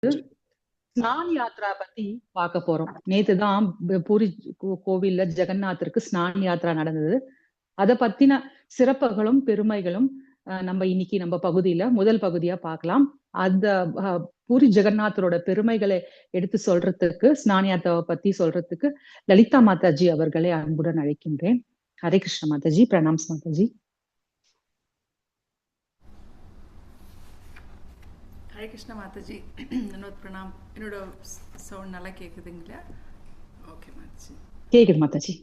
ஸ்நான் யாத்ரா பத்தி பார்க்க போறோம். நேத்துதான் பூரி கோவில்ல ஜெகநாதருக்கு ஸ்நான் யாத்ரா நடந்தது. அத பத்தின சிறப்புகளும் பெருமைகளும் நம்ம இன்னைக்கு நம்ம பகுதியில முதல் பகுதியா பார்க்கலாம். அந்த பூரி ஜெகநாதரோட பெருமைகளை எடுத்து சொல்றதுக்கு, ஸ்நான் யாத்ராவை பத்தி சொல்றதுக்கு லலிதா மாதாஜி அவர்களை அன்புடன் அழைக்கின்றேன். ஹரே கிருஷ்ண மாதாஜி. பிரணாம்ஸ் மாதாஜி. ஹரே கிருஷ்ண மாதாஜி. என்னோட பிரணாம். என்னோட சவுண்ட் நல்லா கேட்குதுங்களா? ஓகே மாதாஜி. கேக்குது மாதாஜி.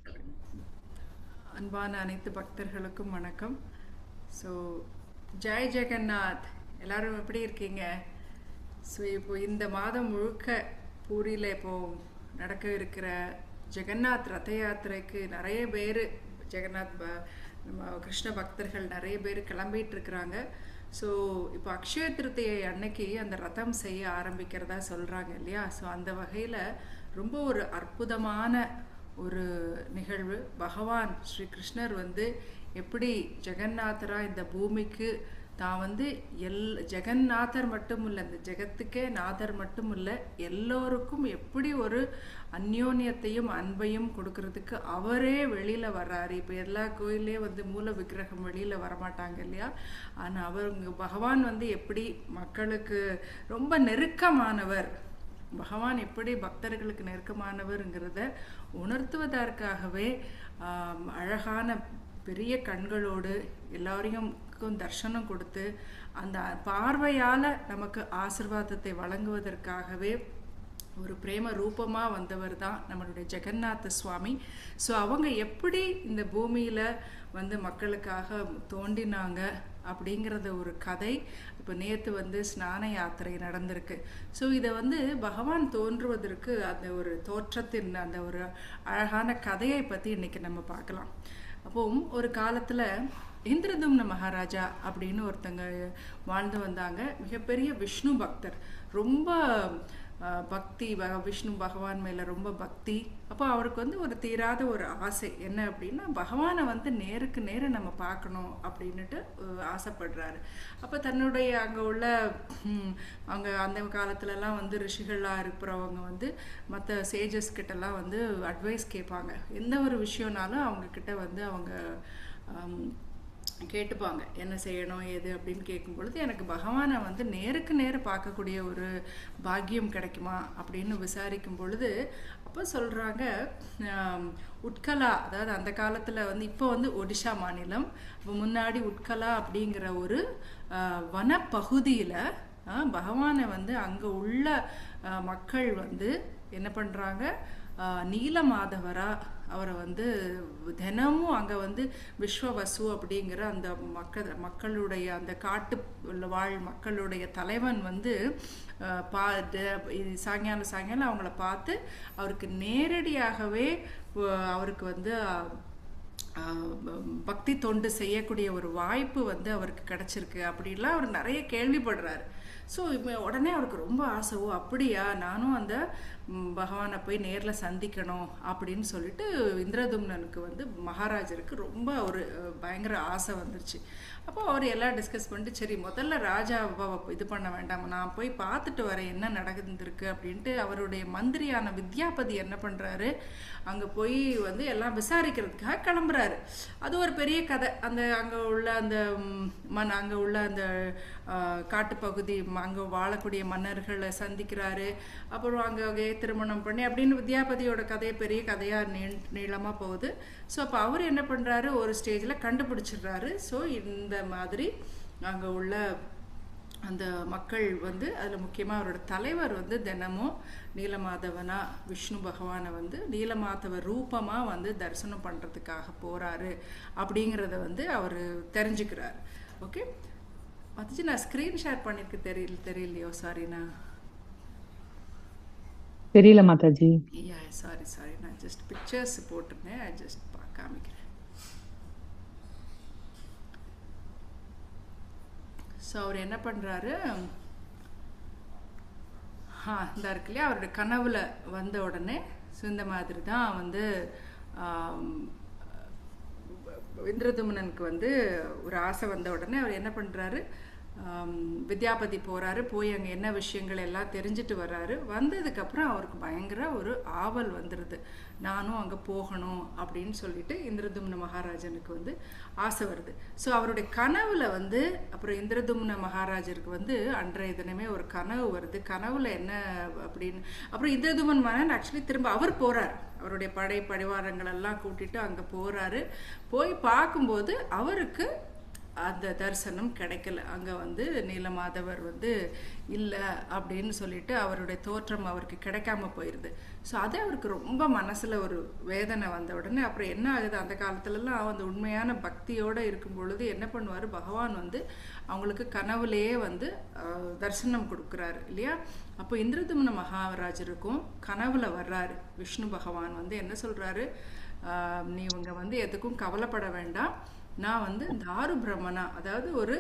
அன்பான அனைத்து பக்தர்களுக்கும் வணக்கம். ஸோ ஜெய் ஜெகநாத். எல்லாரும் எப்படி இருக்கீங்க? ஸோ இப்போ இந்த மாதம் முழுக்க பூரியில் இப்போது நடக்க இருக்கிற ஜெகநாத் ரத யாத்திரைக்கு நிறைய பேர் நம்ம கிருஷ்ண பக்தர்கள் நிறைய பேர் கிளம்பிட்டு இருக்கிறாங்க. ஸோ இப்போ அக்ஷய திருத்தியை அன்னைக்கு அந்த ரதம் செய்ய ஆரம்பிக்கிறதா சொல்கிறாங்க இல்லையா? ஸோ அந்த வகையில் ரொம்ப ஒரு அற்புதமான ஒரு நிகழ்வு. பகவான் ஸ்ரீ கிருஷ்ணர் எப்படி ஜெகநாதராக இந்த பூமிக்கு தான் ஜெகநாதர் மட்டும் இல்லை, இந்த ஜெகத்துக்கே நாதர் மட்டும் இல்லை, எல்லோருக்கும் எப்படி ஒரு அந்யோன்யத்தையும் அன்பையும் கொடுக்கறதுக்கு அவரே வெளியில் வர்றாரு. இப்போ எல்லா கோயிலே மூல விக்கிரகம் வெளியில் வரமாட்டாங்க இல்லையா? ஆனால் பகவான் எப்படி மக்களுக்கு ரொம்ப நெருக்கமானவர், பகவான் எப்படி பக்தர்களுக்கு நெருக்கமானவர்ங்கிறத உணர்த்துவதற்காகவே அழகான பெரிய கண்களோடு எல்லாரையும் தர்சனம் கொடுத்து அந்த பார்வையால் நமக்கு ஆசிர்வாதத்தை வழங்குவதற்காகவே ஒரு பிரேம ரூபமாக வந்தவர் தான் நம்மளுடைய ஜெகநாத சுவாமி. ஸோ அவங்க எப்படி இந்த பூமியில் மக்களுக்காக தோண்டினாங்க அப்படிங்கிறத ஒரு கதை இப்போ நேற்று ஸ்நான யாத்திரை நடந்திருக்கு. ஸோ இதை பகவான் தோன்றுவதற்கு அந்த ஒரு தோற்றத்தின் அந்த ஒரு அழகான கதையை பற்றி இன்றைக்கி நம்ம பார்க்கலாம். அப்போ ஒரு காலத்தில் இந்திரதும்ன மகாராஜா அப்படின்னு ஒருத்தங்க வாழ்ந்து வந்தாங்க. மிகப்பெரிய விஷ்ணு பக்தர், ரொம்ப பக்தி, விஷ்ணு பகவான் மேலே ரொம்ப பக்தி. அப்போ அவருக்கு ஒரு தீராத ஒரு ஆசை என்ன அப்படின்னா, பகவானை நேருக்கு நேர நம்ம பார்க்கணும் அப்படின்னுட்டு ஆசைப்படுறாரு. அப்போ தன்னுடைய அங்கே உள்ள அந்த காலத்துலலாம் ரிஷிகளாக இருக்கிறவங்க மற்ற சேஜஸ் கிட்டலாம் அட்வைஸ் கேட்பாங்க. எந்த ஒரு விஷயம்னாலும் அவங்கக்கிட்ட அவங்க கேட்டுப்பாங்க, என்ன செய்யணும் ஏது அப்படின்னு கேட்கும் பொழுது, எனக்கு பகவானை நேருக்கு நேர பார்க்கக்கூடிய ஒரு பாக்கியம் கிடைக்குமா அப்படின்னு விசாரிக்கும் பொழுது அப்போ சொல்கிறாங்க, உட்கலா, அதாவது அந்த காலத்தில் இப்போ ஒடிஷா மாநிலம், இப்போ முன்னாடி உட்கலா அப்படிங்கிற ஒரு வனப்பகுதியில் பகவானை அங்கே உள்ள மக்கள் என்ன பண்ணுறாங்க, நீலமாதவரா அவரை தினமும் அங்கே விஸ்வவசு அப்படிங்கிற அந்த மக்களுடைய அந்த காட்டு வாழ் மக்களுடைய தலைவன் சாயங்காலம் அவங்கள பார்த்து அவருக்கு நேரடியாகவே அவருக்கு பக்தி தொண்டு செய்யக்கூடிய ஒரு வாய்ப்பு அவருக்கு கிடைச்சிருக்கு அப்படின்லாம் அவர் நிறைய கேள்விப்படுறாரு. ஸோ உடனே அவருக்கு ரொம்ப ஆசை, அப்படியா, நானும் அந்த பகவானை போய் நேரில் சந்திக்கணும் அப்படின்னு சொல்லிட்டு இந்திரதும்னனுக்கு மகாராஜருக்கு ரொம்ப ஒரு பயங்கர ஆசை வந்துருச்சு. அப்போ அவர் எல்லாம் டிஸ்கஸ் பண்ணிட்டு, சரி முதல்ல ராஜாவை இது பண்ண வேண்டாம், நான் போய் பார்த்துட்டு வரேன் என்ன நடந்துருக்கு அப்படின்ட்டு அவருடைய மந்திரியான வித்யாபதி என்ன பண்ணுறாரு, அங்கே போய் எல்லாம் விசாரிக்கிறதுக்காக கிளம்புறாரு. அது ஒரு பெரிய கதை. அங்கே உள்ள அங்கே உள்ள அந்த காட்டுப்பகுதி அங்கே வாழக்கூடிய மன்னர்களை சந்திக்கிறாரு. அப்புறம் அங்கே திருமணம் பண்ணி அப்படின்னு வித்யாபதியோட கதையை பெரிய கதையாக நீளமாக போகுது. ஸோ அப்போ அவர் என்ன பண்ணுறாரு, ஒரு ஸ்டேஜில் கண்டுபிடிச்சிடுறாரு. ஸோ இந்த மாதிரி அங்கே உள்ள அந்த மக்கள் அதில் முக்கியமாக அவரோட தலைவர் தினமும் நீலமாதவனா விஷ்ணு பகவானை நீலமாதவ ரூபமாக தரிசனம் பண்ணுறதுக்காக போகிறாரு அப்படிங்கிறத அவர் தெரிஞ்சுக்கிறார். ஓகே மதிச்சு, நான் ஸ்க்ரீன் ஷேர் பண்ணிருக்கு தெரியலையோ, சாரிண்ணா, தெரியல மாதாஜி. சாரி, நான் ஜஸ்ட் பிக்சர்ஸ் போட்டிருந்தேன், ஜஸ்ட் காமிக்கிறேன். ஸோ அவர் என்ன பண்ணுறாரு, இந்த இருக்கு இல்லையா, அவருடைய கனவுல வந்த உடனே இந்த மாதிரி தான் இந்திரதும்னனுக்கு ஒரு ஆசை வந்த உடனே அவர் என்ன பண்ணுறாரு, வித்யாபதி போகிறாரு. போய் அங்கே என்ன விஷயங்கள் எல்லாம் தெரிஞ்சுட்டு வர்றாரு. வந்ததுக்கப்புறம் அவருக்கு பயங்கர ஒரு ஆவல் வந்துடுது, நானும் அங்கே போகணும் அப்படின்னு சொல்லிட்டு இந்திரதும்ன மகாராஜனுக்கு வந்து ஆசை வருது. ஸோ அவருடைய கனவுல வந்து அப்புறம் இந்திரதும்ன மகாராஜருக்கு வந்து அன்றைய தினமே ஒரு கனவு வருது. கனவுல என்ன அப்படின்னு அப்புறம் இந்திரதுமன் மன்னன் ஆக்சுவலி திரும்ப அவர் போகிறார், அவருடைய படைவாரங்கள் எல்லாம் கூட்டிட்டு அங்கே போகிறாரு. போய் பார்க்கும்போது அவருக்கு அந்த தரிசனம் கிடைக்கல. அங்கே வந்து நீலமாதவர் வந்து இல்லை அப்படின்னு சொல்லிட்டு அவருடைய தோற்றம் அவருக்கு கிடைக்காம போயிடுது. ஸோ அது அவருக்கு ரொம்ப மனசில் ஒரு வேதனை வந்த உடனே அப்புறம் என்ன ஆகுது, அந்த காலத்துலலாம் அந்த உண்மையான பக்தியோடு இருக்கும் பொழுது என்ன பண்ணுவார், பகவான் வந்து அவங்களுக்கு கனவுலேயே வந்து தரிசனம் கொடுக்குறாரு இல்லையா. அப்போ இந்திரதும்ன மகாராஜருக்கும் கனவுல வர்றாரு விஷ்ணு பகவான் வந்து என்ன சொல்கிறாரு, நீ இவங்க வந்து எதுக்கும் கவலைப்பட வேண்டாம், நான் வந்து தாரு பிரம்மனா, அதாவது ஒரு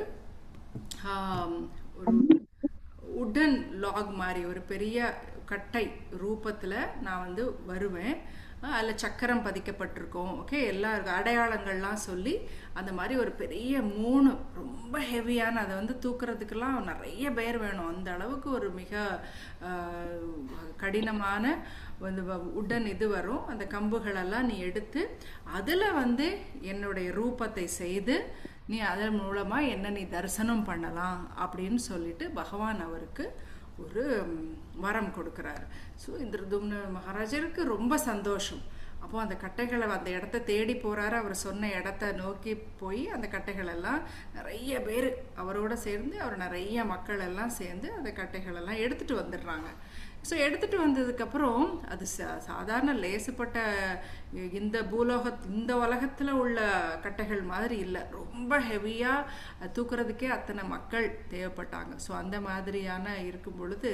உடன் லாக் மாதிரி ஒரு பெரிய கட்டை ரூபத்தில் நான் வந்து வருவேன். அதில் சக்கரம் பதிக்கப்பட்டிருக்கோம், ஓகே, எல்லா அடையாளங்கள்லாம் சொல்லி அந்த மாதிரி ஒரு பெரிய 3 ரொம்ப ஹெவியான, அதை வந்து தூக்குறதுக்கெல்லாம் நிறைய பேர் வேணும், அந்த அளவுக்கு ஒரு மிக கடினமான உடன் இது வரும். அந்த கம்புகளெல்லாம் நீ எடுத்து அதில் வந்து என்னுடைய ரூபத்தை செய்து நீ அதன் மூலமாக என்ன நீ தரிசனம் பண்ணலாம் அப்படின்னு சொல்லிட்டு பகவான் அவருக்கு ஒரு வரம் கொடுக்குறாரு. ஸோ இந்திரதும்ன மகாராஜருக்கு ரொம்ப சந்தோஷம். அப்போ அந்த கட்டைகளை அந்த இடத்த தேடி போகிறாரு. அவர் சொன்ன இடத்த நோக்கி போய் அந்த கட்டைகளெல்லாம் நிறைய பேர் அவரோட சேர்ந்து அவர் நிறைய மக்கள் எல்லாம் சேர்ந்து அந்த கட்டைகளெல்லாம் எடுத்துகிட்டு வந்துடுறாங்க. ஸோ எடுத்துகிட்டு வந்ததுக்கப்புறம் அது சாதாரண லேசுப்பட்ட இந்த உலகத்தில் உள்ள கட்டைகள் மாதிரி இல்லை, ரொம்ப ஹெவியாக தூக்குறதுக்கே அத்தனை மக்கள் தேவைப்பட்டாங்க. ஸோ அந்த மாதிரியான இருக்கும் பொழுது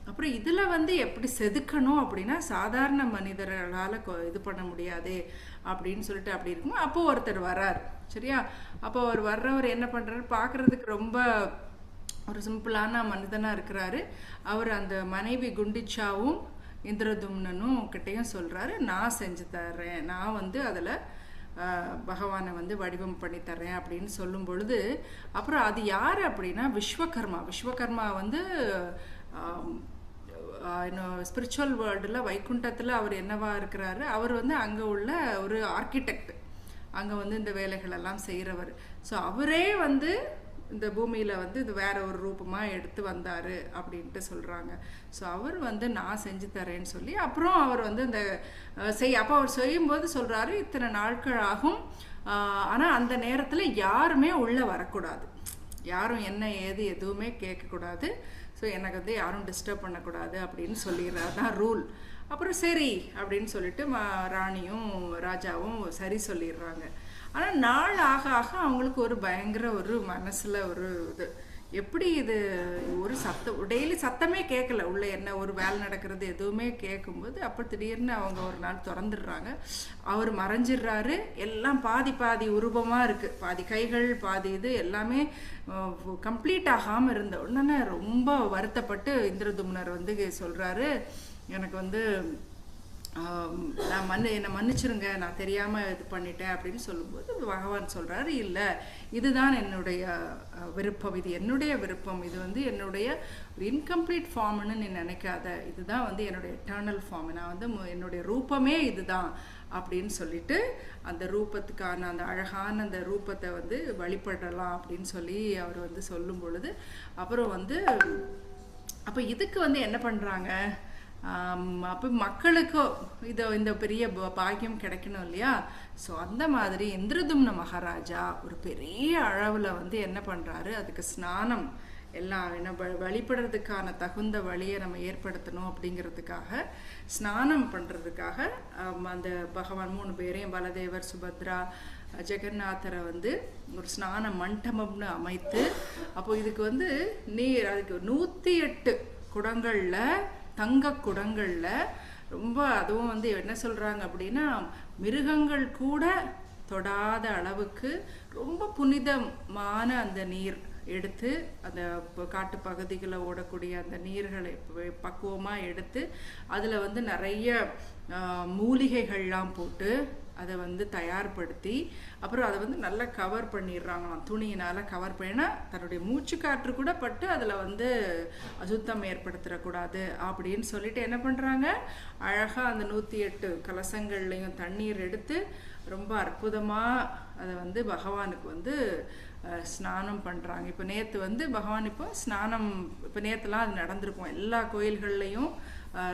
அப்புறம் இதில் வந்து எப்படி செதுக்கணும் அப்படின்னா சாதாரண மனிதர்களால் இது பண்ண முடியாது அப்படின்னு சொல்லிட்டு அப்படி இருக்கும். அப்போது ஒருத்தர் வர்றார், சரியா. அப்போ அவர் வர்றவர் என்ன பண்ணுறாரு, பார்க்குறதுக்கு ரொம்ப ஒரு சிம்பிளான மனிதனாக இருக்கிறாரு. அவர் அந்த மனைவி குண்டிச்சாவும் இந்திரதும்னனும் கிட்டையும் சொல்கிறாரு, நான் செஞ்சு தர்றேன், நான் வந்து அதில் பகவானை வந்து வடிவம் பண்ணி தர்றேன் அப்படின்னு சொல்லும் பொழுது அப்புறம் அது யார் அப்படின்னா விஸ்வகர்மா வந்து ஸ்பிரிச்சுவல் வேர்ல்டில் வைகுண்டத்தில் அவர் என்னவா இருக்கிறாரு, அவர் வந்து அங்கே உள்ள ஒரு ஆர்கிடெக்ட், அங்கே வந்து இந்த வேலைகளெல்லாம் செய்கிறவர். ஸோ அவரே வந்து இந்த பூமியில் வந்து இது வேற ஒரு ரூபமாக எடுத்து வந்தார் அப்படின்ட்டு சொல்கிறாங்க. ஸோ அவர் வந்து நான் செஞ்சு தரேன்னு சொல்லி அப்புறம் அவர் வந்து இந்த அப்போ அவர் செய்யும்போது சொல்கிறாரு, இத்தனை நாட்கள் ஆகும், ஆனால் அந்த நேரத்தில் யாருமே உள்ளே வரக்கூடாது, யாரும் என்ன ஏது எதுவுமே கேட்கக்கூடாது, ஸோ எனக்கு வந்து யாரும் டிஸ்டர்ப் பண்ணக்கூடாது அப்படின்னு சொல்லிடுறாரு, தான் ரூல். அப்புறம் சரி அப்படின்னு சொல்லிட்டு ராணியும் ராஜாவும் சரி சொல்லிடுறாங்க. ஆனால் நாள் ஆக ஆக அவங்களுக்கு ஒரு பயங்கர ஒரு மனசில் ஒரு இது, எப்படி இது ஒரு டெய்லி சத்தமே கேட்கல, உள்ள என்ன ஒரு வேலை நடக்கிறது எதுவுமே கேட்கும்போது அப்போ திடீர்னு அவங்க ஒரு நாள் திறந்துடுறாங்க, அவர் மறைஞ்சிடுறாரு. எல்லாம் பாதி உருவமாக இருக்குது, பாதி கைகள் பாதி இது எல்லாமே கம்ப்ளீட் ஆகாமல் இருந்த உடனே ரொம்ப வருத்தப்பட்டு இந்திரதும்னர் வந்து சொல்கிறாரு, எனக்கு வந்து நான் என்னை மன்னிச்சிருங்க, நான் தெரியாமல் இது பண்ணிட்டேன் அப்படின்னு சொல்லும்போது பகவான் சொல்கிறாரு, இல்லை இதுதான் என்னுடைய விருப்பம், இது என்னுடைய விருப்பம், இது வந்து என்னுடைய ஒரு இன்கம்ப்ளீட் ஃபார்ம்னு நீ நினைக்காத, இதுதான் வந்து என்னுடைய எட்டர்னல் ஃபார்ம், நான் வந்து என்னுடைய ரூபமே இதுதான் அப்படின்னு சொல்லிட்டு அந்த ரூபத்துக்கான அந்த அழகான அந்த ரூபத்தை வந்து வழிபடலாம் அப்படின்னு சொல்லி அவர் வந்து சொல்லும் பொழுது அப்புறம் வந்து அப்போ இதுக்கு வந்து என்ன பண்ணுறாங்க, அப்போ மக்களுக்கும் இந்த பெரிய பாக்கியம் கிடைக்கணும் இல்லையா. ஸோ அந்த மாதிரி இந்திரதும்ன மகாராஜா ஒரு பெரிய அளவில் வந்து என்ன பண்ணுறாரு, அதுக்கு ஸ்நானம் எல்லாம் என்ன வழிபடுறதுக்கான தகுந்த வழியை நம்ம ஏற்படுத்தணும் அப்படிங்கிறதுக்காக ஸ்நானம் பண்ணுறதுக்காக அந்த பகவான் 3 பேரையும் பலதேவர் சுபத்ரா ஜெகநாதரை வந்து ஒரு ஸ்நான மண்டபம்னு அமைத்து அப்போ இதுக்கு வந்து நீர் அதுக்கு 108 குடங்களில் தங்க குடங்களில் ரொம்ப அதுவும் வந்து என்ன சொல்கிறாங்க அப்படின்னா மிருகங்கள் கூட தொடாத அளவுக்கு ரொம்ப புனிதமான அந்த நீர் எடுத்து அந்த காட்டு பகுதிகளில் ஓடக்கூடிய அந்த நீர்களை பக்குவமாக எடுத்து அதில் வந்து நிறைய மூலிகைகள்லாம் போட்டு அதை வந்து தயார்படுத்தி அப்புறம் அதை வந்து நல்லா கவர் பண்ணிடுறாங்களாம், துணியினால் கவர் பண்ணினா தன்னுடைய மூச்சு காற்று கூட பட்டு அதில் வந்து அசுத்தம் ஏற்படுத்திடக்கூடாது அப்படின்னு சொல்லிட்டு என்ன பண்ணுறாங்க, அழகாக அந்த 108 கலசங்கள்லையும் தண்ணீர் எடுத்து ரொம்ப அற்புதமாக அதை வந்து பகவானுக்கு வந்து ஸ்நானம் பண்ணுறாங்க. இப்போ நேற்று வந்து பகவான் இப்போ ஸ்நானம், இப்போ நேற்றுலாம் அது நடந்திருக்கும் எல்லா கோயில்கள்லையும்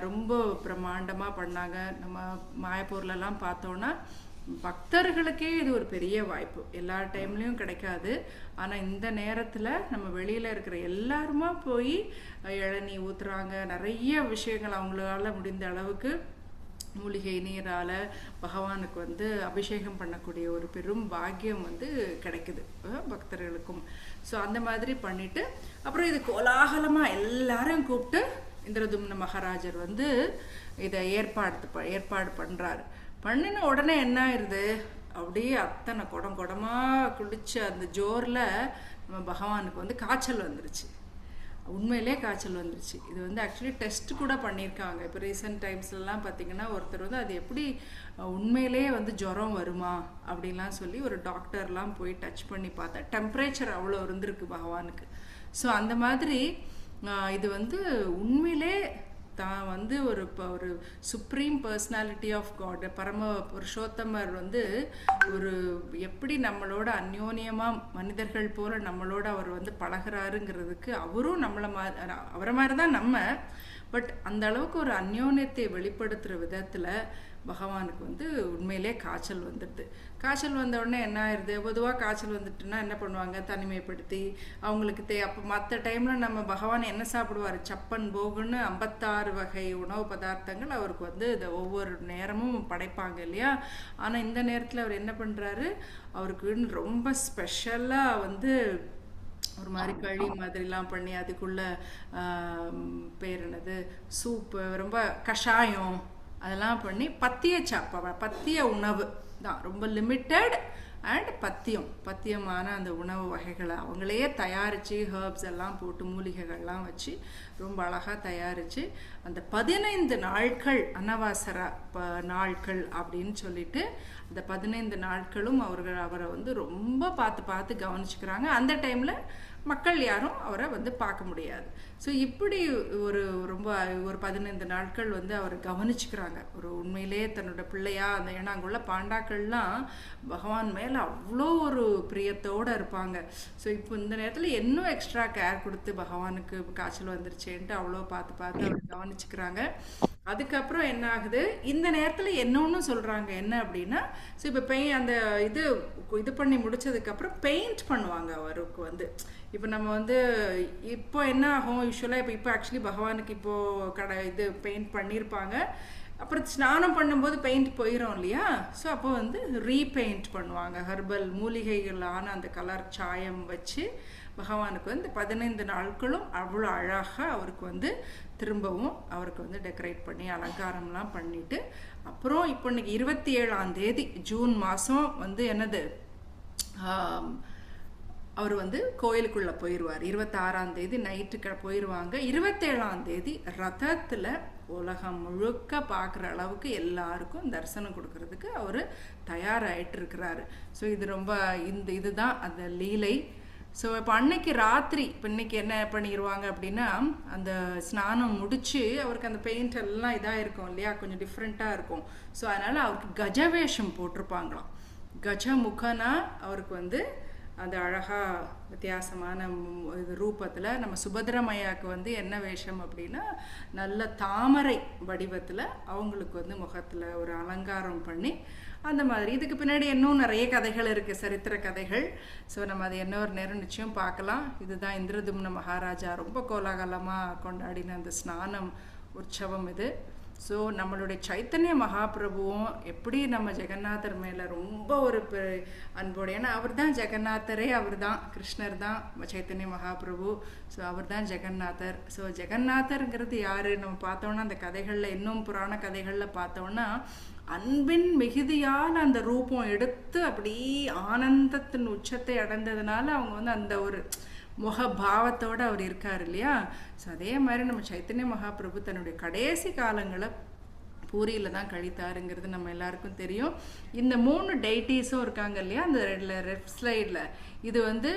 ரொம்ப பிரம்மாண்டமாக பண்ணாங்க. நம்ம மாயப்பூர்லலாம் பார்த்தோன்னா பக்தர்களுக்கே இது ஒரு பெரிய வாய்ப்பு, எல்லா டைம்லேயும் கிடைக்காது. ஆனால் இந்த நேரத்தில் நம்ம வெளியில் இருக்கிற எல்லாருமா போய் இளநீ ஊற்றுறாங்க, நிறைய விஷயங்கள் அவங்களால முடிந்த அளவுக்கு மூலிகை நீரால் பகவானுக்கு வந்து அபிஷேகம் பண்ணக்கூடிய ஒரு பெரும் பாக்கியம் வந்து கிடைக்குது பக்தர்களுக்கும். ஸோ அந்த மாதிரி பண்ணிட்டு அப்புறம் இது கோலாகலமாக எல்லாரையும் கூப்பிட்டு இந்திரதும்ன மகாராஜர் வந்து இதை ஏற்பாடு பண்ணுறாரு. பண்ணின உடனே என்ன ஆயிடுது, அப்படியே அத்தனை குடமாக குடிச்ச அந்த ஜோரில் நம்ம பகவானுக்கு வந்து காய்ச்சல் வந்துருச்சு. உண்மையிலே காய்ச்சல் வந்துருச்சு. இது வந்து ஆக்சுவலி டெஸ்ட் கூட பண்ணியிருக்காங்க. இப்போ ரீசெண்ட் டைம்ஸ்லாம் பார்த்தீங்கன்னா ஒருத்தர் வந்து அது எப்படி உண்மையிலே வந்து ஜுரம் வருமா அப்படின்லாம் சொல்லி ஒரு டாக்டர்லாம் போய் டச் பண்ணி பார்த்தா டெம்பரேச்சர் அவ்வளோ இருந்திருக்கு பகவானுக்கு. ஸோ அந்த மாதிரி இது வந்து உண்மையிலே தான் வந்து ஒரு சுப்ரீம் பர்சனாலிட்டி ஆஃப் காட், பரம புருஷோத்தமர் வந்து ஒரு எப்படி நம்மளோட அந்யோன்யமாக மனிதர்கள் போல நம்மளோட அவர் வந்து பழகிறாருங்கிறதுக்கு அவரும் அவரை மாதிரி தான் நம்ம, பட் அந்த அளவுக்கு ஒரு அந்யோன்யத்தை வெளிப்படுத்துகிற விதத்தில் பகவானுக்கு வந்து உண்மையிலே காய்ச்சல் வந்துடுது. காய்ச்சல் வந்த உடனே என்ன ஆயிடுது, பொதுவாக காய்ச்சல் வந்துட்டுன்னா என்ன பண்ணுவாங்க, தனிமைப்படுத்தி அவங்களுக்கு அப்போ மற்ற டைமில் நம்ம பகவான் என்ன சாப்பிடுவார், சப்பன் போகுன்னு 56 வகை உணவு பதார்த்தங்கள் அவருக்கு வந்து இதை ஒவ்வொரு நேரமும் படைப்பாங்க இல்லையா. ஆனால் இந்த நேரத்தில் அவர் என்ன பண்ணுறாரு, அவருக்கு ரொம்ப ஸ்பெஷலாக வந்து ஒரு மாதிரி களி மாதிரிலாம் பண்ணி அதுக்குள்ள பேர் என்னது சூப்பு, ரொம்ப கஷாயம் அதெல்லாம் பண்ணி பத்திய உணவு தான், ரொம்ப லிமிட்டட் அண்ட் பத்தியமான அந்த உணவு வகைகளை அவங்களே தயாரித்து ஹர்ப்ஸ் எல்லாம் போட்டு மூலிகைகள்லாம் வச்சு ரொம்ப அழகாக தயாரித்து அந்த 15 நாட்கள் அனவாசர நாட்கள் அப்படின்னு சொல்லிட்டு அந்த 15 நாட்களும் அவரை வந்து ரொம்ப பார்த்து கவனிச்சுக்கிறாங்க. அந்த டைமில் மக்கள் யாரும் அவரை வந்து பார்க்க முடியாது. ஸோ இப்படி ரொம்ப 15 நாட்கள் வந்து அவரை கவனிச்சுக்கிறாங்க. ஒரு உண்மையிலே தன்னோட பிள்ளையா அந்த ஏன்னா அங்குள்ள பாண்டாக்கள்லாம் பகவான் மேலே அவ்வளோ ஒரு பிரியத்தோடு இருப்பாங்க. ஸோ இப்போ இந்த நேரத்தில் இன்னும் எக்ஸ்ட்ரா கேர் கொடுத்து பகவானுக்கு காய்ச்சல் வந்துருச்சேன்ட்டு அவ்வளோ பார்த்து அவர் கவனிச்சுக்கிறாங்க. அதுக்கப்புறம் என்ன ஆகுது, இந்த நேரத்தில் இன்னொன்று சொல்கிறாங்க என்ன அப்படின்னா, ஸோ இப்போ அந்த இது பண்ணி முடிச்சதுக்கப்புறம் பெயிண்ட் பண்ணுவாங்க அவருக்கு வந்து. இப்போ நம்ம வந்து இப்போ என்ன ஆகும் யூஸ்வலாக இப்போ ஆக்சுவலி பகவானுக்கு இப்போது பெயிண்ட் பண்ணியிருப்பாங்க, அப்புறம் ஸ்நானம் பண்ணும்போது பெயிண்ட் போயிடும் இல்லையா. ஸோ அப்போ வந்து ரீபெயிண்ட் பண்ணுவாங்க, ஹெர்பல் மூலிகைகளான அந்த கலர் சாயம் வச்சு பகவானுக்கு வந்து 15 நாட்களும் அவ்வளோ அழகாக அவருக்கு வந்து திரும்பவும் அவருக்கு வந்து டெக்கரேட் பண்ணி அலங்காரம்லாம் பண்ணிட்டு அப்புறம் இப்போ இன்னைக்கு 27ஆம் தேதி ஜூன் மாதம் வந்து என்னது அவர் வந்து கோயிலுக்குள்ளே போயிடுவார். 26ஆம் தேதி நைட்டுக்கு போயிடுவாங்க. 27ஆம் தேதி ரதத்தில் உலகம் முழுக்க பார்க்குற அளவுக்கு எல்லாருக்கும் தரிசனம் கொடுக்கறதுக்கு அவர் தயாராகிட்டு இருக்கிறாரு. ஸோ இது ரொம்ப இதுதான் அந்த லீலை. ஸோ இப்போ அன்னைக்கு ராத்திரி இப்போ இன்னைக்கு என்ன பண்ணிடுவாங்க அப்படின்னா, அந்த ஸ்நானம் முடித்து அவருக்கு அந்த பெயிண்ட் எல்லாம் இதாக இருக்கும் இல்லையா, கொஞ்சம் டிஃப்ரெண்ட்டாக இருக்கும். ஸோ அதனால் அவருக்கு கஜவேஷம் போட்டிருப்பாங்களாம். கஜமுகனா அவருக்கு வந்து அந்த அழகாக வித்தியாசமான இது ரூபத்தில் நம்ம சுபத்ரமையாவுக்கு வந்து என்ன வேஷம் அப்படின்னா நல்ல தாமரை வடிவத்தில் அவங்களுக்கு வந்து முகத்தில் ஒரு அலங்காரம் பண்ணி அந்த மாதிரி. இதுக்கு பின்னாடி இன்னும் நிறைய கதைகள் இருக்குது, சரித்திர கதைகள். ஸோ நம்ம அதை இன்னொரு நேரம் நிச்சயம் பார்க்கலாம். இதுதான் இந்திரதும்ன மகாராஜா ரொம்ப கோலாகலமாக கொண்டாடின அந்த ஸ்நானம் உற்சவம் இது. ஸோ நம்மளுடைய சைத்தன்ய மகாபிரபுவும் எப்படி நம்ம ஜெகநாதர் மேலே ரொம்ப ஒரு அன்போடு, ஏன்னா அவர் தான் ஜெகநாதரே, அவர் தான் கிருஷ்ணர் தான் சைத்தன்ய மகாபிரபு. ஸோ அவர் தான் ஜெகநாதர். ஸோ ஜெகநாதருங்கிறது யார் நம்ம பார்த்தோன்னா அந்த கதைகளில் இன்னும் புராண கதைகளில் பார்த்தோன்னா அன்பின் மிகுதியான அந்த ரூபம் எடுத்து அப்படி ஆனந்தத்தின் உச்சத்தை அடைந்ததுனால அவங்க வந்து அந்த ஒரு முகபாவத்தோடு அவர் இருக்கார் இல்லையா. ஸோ அதே மாதிரி நம்ம சைத்தன்ய மகாபிரபு தன்னுடைய கடைசி காலங்களை பூரியில் தான் கழித்தாருங்கிறது நம்ம எல்லாருக்கும் தெரியும். இந்த 3 டெய்டிஸும் இருக்காங்க இல்லையா அந்த லெஃப்ட் ஸ்லைடில், இது வந்து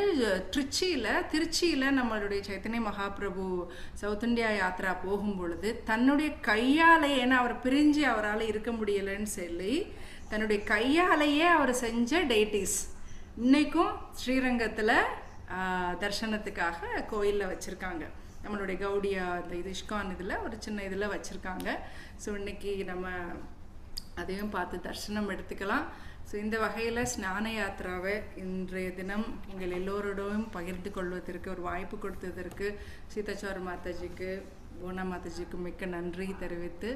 திருச்சியில் நம்மளுடைய சைத்தன்ய மகாபிரபு சவுத் இந்தியா யாத்ரா போகும் பொழுது தன்னுடைய கையாலே, ஏன்னா அவர் பிரிஞ்சு அவரால் இருக்க முடியலைன்னு சொல்லி தன்னுடைய கையாலேயே அவர் செஞ்ச டெய்டிஸ் இன்னைக்கும் ஸ்ரீரங்கத்தில் தர்சனத்துக்காக கோயிலில் வச்சுருக்காங்க. நம்மளுடைய கௌடியா இந்த இஸ்கான் இதில் ஒரு சின்ன இதில் வச்சுருக்காங்க. ஸோ இன்னைக்கு நம்ம அதையும் பார்த்து தரிசனம் எடுத்துக்கலாம். ஸோ இந்த வகையில் ஸ்நான யாத்திராவை இன்றைய தினம் உங்கள் எல்லோரோடும் பகிர்ந்து கொள்வதற்கு ஒரு வாய்ப்பு கொடுத்ததற்கு சீதாச்சாரு மாதாஜிக்கு, பூனா மாதாஜிக்கு மிக்க நன்றி தெரிவித்து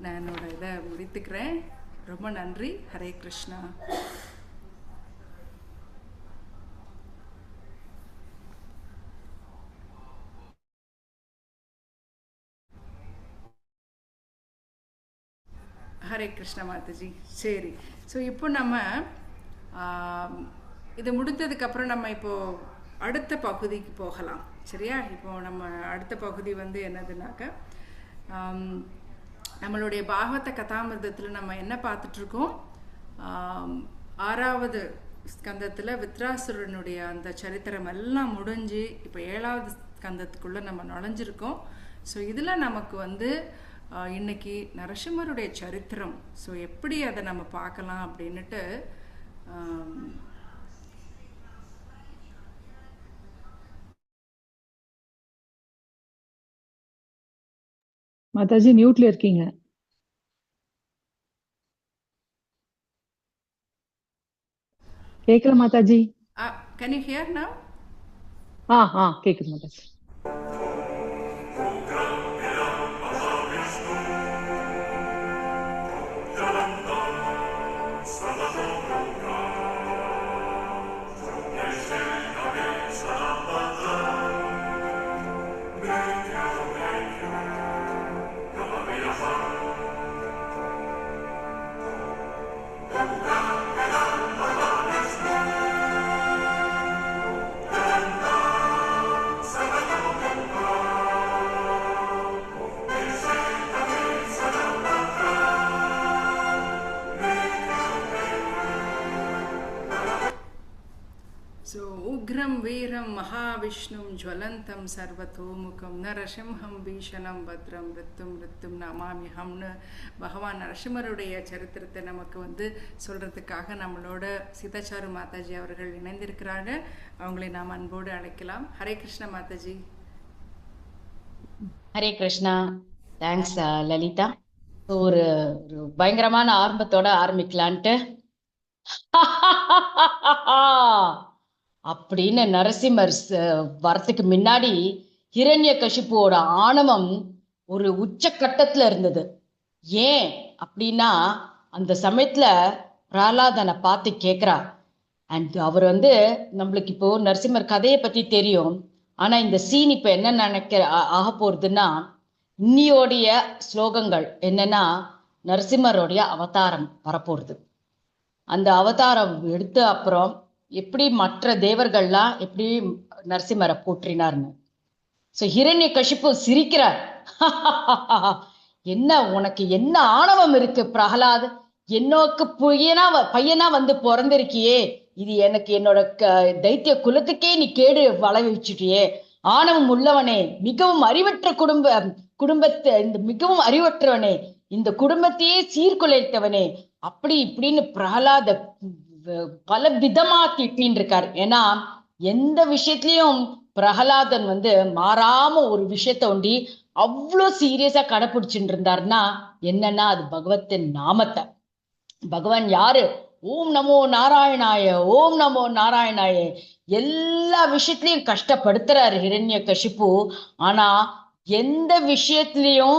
நான் என்னோட இதை முடித்துக்கிறேன். ரொம்ப நன்றி. ஹரே கிருஷ்ணா. ஹரே கிருஷ்ண மாதாஜி. சரி, ஸோ இப்போ நம்ம இது முடித்ததுக்கப்புறம் நம்ம இப்போது அடுத்த பகுதிக்கு போகலாம். சரியா? இப்போது நம்ம அடுத்த பகுதி வந்து என்னதுனாக்க, நம்மளுடைய பாகவத கதாமிர்தத்தில் நம்ம என்ன பார்த்துட்ருக்கோம், 6வது ஸ்கந்தத்தில் வித்ராசுரனுடைய அந்த சரித்திரம் எல்லாம் முடிஞ்சு இப்போ 7வது ஸ்கந்தத்துக்குள்ளே நம்ம நுழைஞ்சிருக்கோம். ஸோ இதில் நமக்கு வந்து இன்னைக்கு நரசிம்மருடைய சரித்திரம், ஸோ எப்படி அதை நம்ம பார்க்கலாம் அப்படின்னுட்டு மாதாஜி மியூட்ல இருக்கீங்க. கேட்கல Mataji. Can you hear now? கேக்குது மாதாஜி. வீரம் மகாவிஷ்ணும் ஜ்வலந்தம் சர்வதோமுகம் நரசிம்ஹம் பீஷணம் பத்ரம் ரித்தும் நமாமிஹம்னு பகவான் நரசிம்மருடைய சரித்திரத்தை நமக்கு வந்து சொல்றதுக்காக நம்மளோட சீதாச்சாரு மாதாஜி அவர்கள் இணைந்திருக்கிறாங்க. அவங்களை நாம் அன்போடு அழைக்கலாம். ஹரே கிருஷ்ண மாதாஜி. ஹரே கிருஷ்ணா. தேங்க்ஸ் லலிதா. ஒரு பயங்கரமான ஆரம்பத்தோட ஆரம்பிக்கலான்ட்டு அப்படின்னு நரசிம்மர் வரத்துக்கு முன்னாடி ஹிரண்ய கசிப்புவோட ஆணவம் ஒரு உச்சக்கட்டத்துல இருந்தது. ஏன் அப்படின்னா அந்த சமயத்துல பிரகலாதனை பார்த்து கேட்கிறா. அண்ட் அவர் வந்து நம்மளுக்கு இப்போ நரசிம்மர் கதையை பத்தி தெரியும். ஆனா இந்த சீன் இப்ப என்ன நினைக்க ஆக போறதுன்னா, இன்னியோடைய ஸ்லோகங்கள் என்னன்னா நரசிம்மருடைய அவதாரம் வரப்போறது. அந்த அவதாரம் எடுத்த அப்புறம் எப்படி மற்ற தேவர்கள்லாம் எப்படி நரசிம்மரை போற்றினார்னு. சோ ஹிரண்ய கசிப்பு சிரிக்கிறார். என்ன உனக்கு என்ன ஆணவம் இருக்கு பிரகலாத், என்னோக்கு பையனா வந்து பிறந்திருக்கியே, இது எனக்கு என்னோட தைத்திய குலத்துக்கே நீ கேடு வளவிச்சுட்டியே, ஆணவம் உள்ளவனே, மிகவும் அறிவற்ற குடும்பத்தை இந்த மிகவும் அறிவற்றவனே, இந்த குடும்பத்தையே சீர்குலைத்தவனே, அப்படி இப்படின்னு பிரகலாத பல விதமா திட்டின்னு இருக்காரு. ஏன்னா எந்த விஷயத்திலயும் பிரகலாதன் வந்து மாறாம ஒரு விஷயத்த ஒண்டி அவ்வளவு சீரியஸா கடைபிடிச்சுட்டு இருந்தாருன்னா என்னன்னா அது பகவத்தின் நாமத்தை. பகவான் யாரு? ஓம் நமோ நாராயணாய, ஓம் நமோ நாராயணாய. எல்லா விஷயத்திலையும் கஷ்டப்படுத்துறாரு ஹிரண்ய கசிப்பு. ஆனா எந்த விஷயத்திலையும்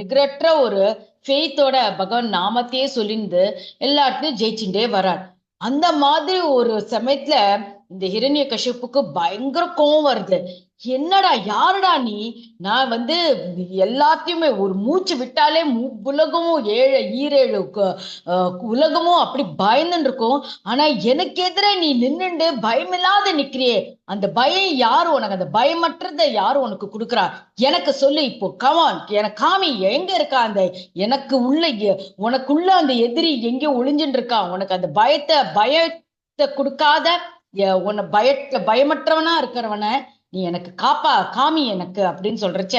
நிகரற்ற ஒரு ஃபெய்த்தோட பகவான் நாமத்தையே சொல்லிந்து எல்லாத்தையும் ஜெயிச்சுட்டே வர்றார். அந்த மாதிரி ஒரு சமயத்துல இந்த ஹிரண்ய கஷிப்புக்கு பயங்கர கோவம் வருது. என்னடா யாருடா நீ? நான் வந்து எல்லாத்தையுமே ஒரு மூச்சு விட்டாலே உலகமும் ஈரேழு உலகமும் அப்படி பயந்துன்னு இருக்கும். ஆனா எனக்கு எதிர நீ நின்னுண்டு பயமில்லாத நிக்கிறியே, அந்த பயம் யாரு உனக்கு? அந்த பயமற்றத யாரு உனக்கு கொடுக்குறா? எனக்கு சொல்லு இப்போ, கமான், எனக்கு காமி, எங்க இருக்கா அந்த எனக்கு உள்ள உனக்குள்ள அந்த எதிரி எங்க ஒளிஞ்சுட்டு இருக்கா? உனக்கு அந்த பயத்தை கொடுக்காத உன்னை பயமற்றவனா இருக்கிறவன நீ எனக்கு காமி எனக்கு அப்படின்னு சொல்றச்ச,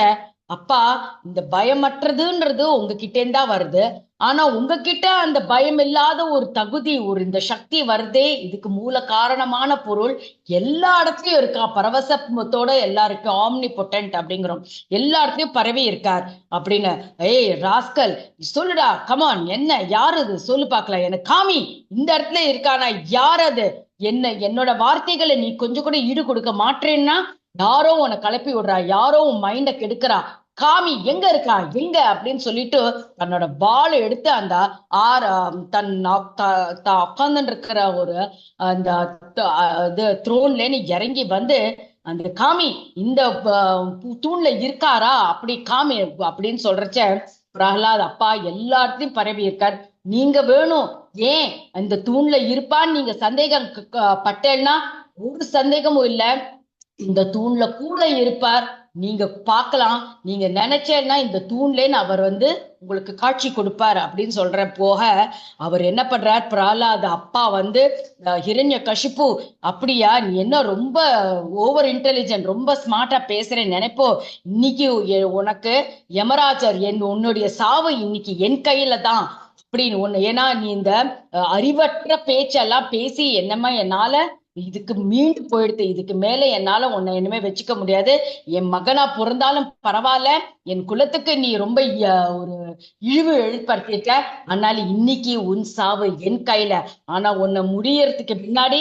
அப்பா இந்த பயமற்றதுன்றது உங்ககிட்ட இருந்தா வருது. ஆனா உங்ககிட்ட அந்த பயம் இல்லாத ஒரு தகுதி, ஒரு இந்த சக்தி வருதே, இதுக்கு மூல காரணமான பொருள் எல்லா இடத்துலயும் இருக்கா. பரவசத்தோட எல்லாருக்கும் ஆம்னி பொட்டன்ட் அப்படிங்கிறோம், எல்லா இடத்துலயும் பரவி இருக்கார் அப்படின்னு. ஏய் ராஸ்கல், சொல்லுடா, கமான், என்ன யாரு அது சொல்லு பாக்கலாம், எனக்கு காமி, இந்த இடத்துல இருக்கானா யார் அது? என்னோட வார்த்தைகளை நீ கொஞ்சம் கூட ஈடு கொடுக்க மாட்டேன்னா யாரோ உன்னை கிளப்பி விடுறா, யாரோ உன் மைண்ட கெடுக்கிறா, காமி எங்க இருக்கா எங்க அப்படின்னு சொல்லிட்டு தன்னோட பால் எடுத்து அந்த உட்கார்ந்து இருக்கிற ஒரு அந்த இது த்ரோன்ல இறங்கி வந்து அந்த காமி இந்த தூண்ல இருக்காரா அப்படி காமி அப்படின்னு சொல்றச்ச, பிரகலாத் அப்பா எல்லாத்தையும் பரவி இருக்கார், நீங்க வேணும் ஏன் இந்த தூண்ல இருப்பான்னு நீங்க சந்தேகம் பட்டேன்னா ஒரு சந்தேகமும் இல்ல, இந்த தூண்ல கூட இருப்பார், நீங்க பார்க்கலாம், நீங்க நினைச்சேன்னா இந்த தூண்லேன்னு அவர் வந்து உங்களுக்கு காட்சி கொடுப்பார் அப்படின்னு சொல்ற போக, அவர் என்ன பண்றார், பிரகலாத் அப்பா வந்து ஹிரண்ய கஷிப்பு, அப்படியா நீ என்ன ரொம்ப ஓவர் இன்டெலிஜென்ட், ரொம்ப ஸ்மார்ட்டா பேசுறேன்னு நினைப்போ, இன்னைக்கு உனக்கு யமராஜர் உன்னுடைய சாவு இன்னைக்கு என் கையில தான் அப்படின்னு ஒண்ணு. ஏன்னா நீ இந்த அறிவற்ற பேச்செல்லாம் பேசி என்னமா என்னால இதுக்கு மீண்டு போயிடுது, இதுக்கு மேல என்னால உன்னை இனிமே வச்சுக்க முடியாது, என் மகனா பிறந்தாலும் பரவாயில்ல, என் குலத்துக்கு நீ ரொம்ப ஒரு இழிவு ஏற்படுத்திருக்க, அதனால இன்னைக்கு உன் சாவு என் கையில. ஆனா உன்னை முடியறதுக்கு முன்னாடி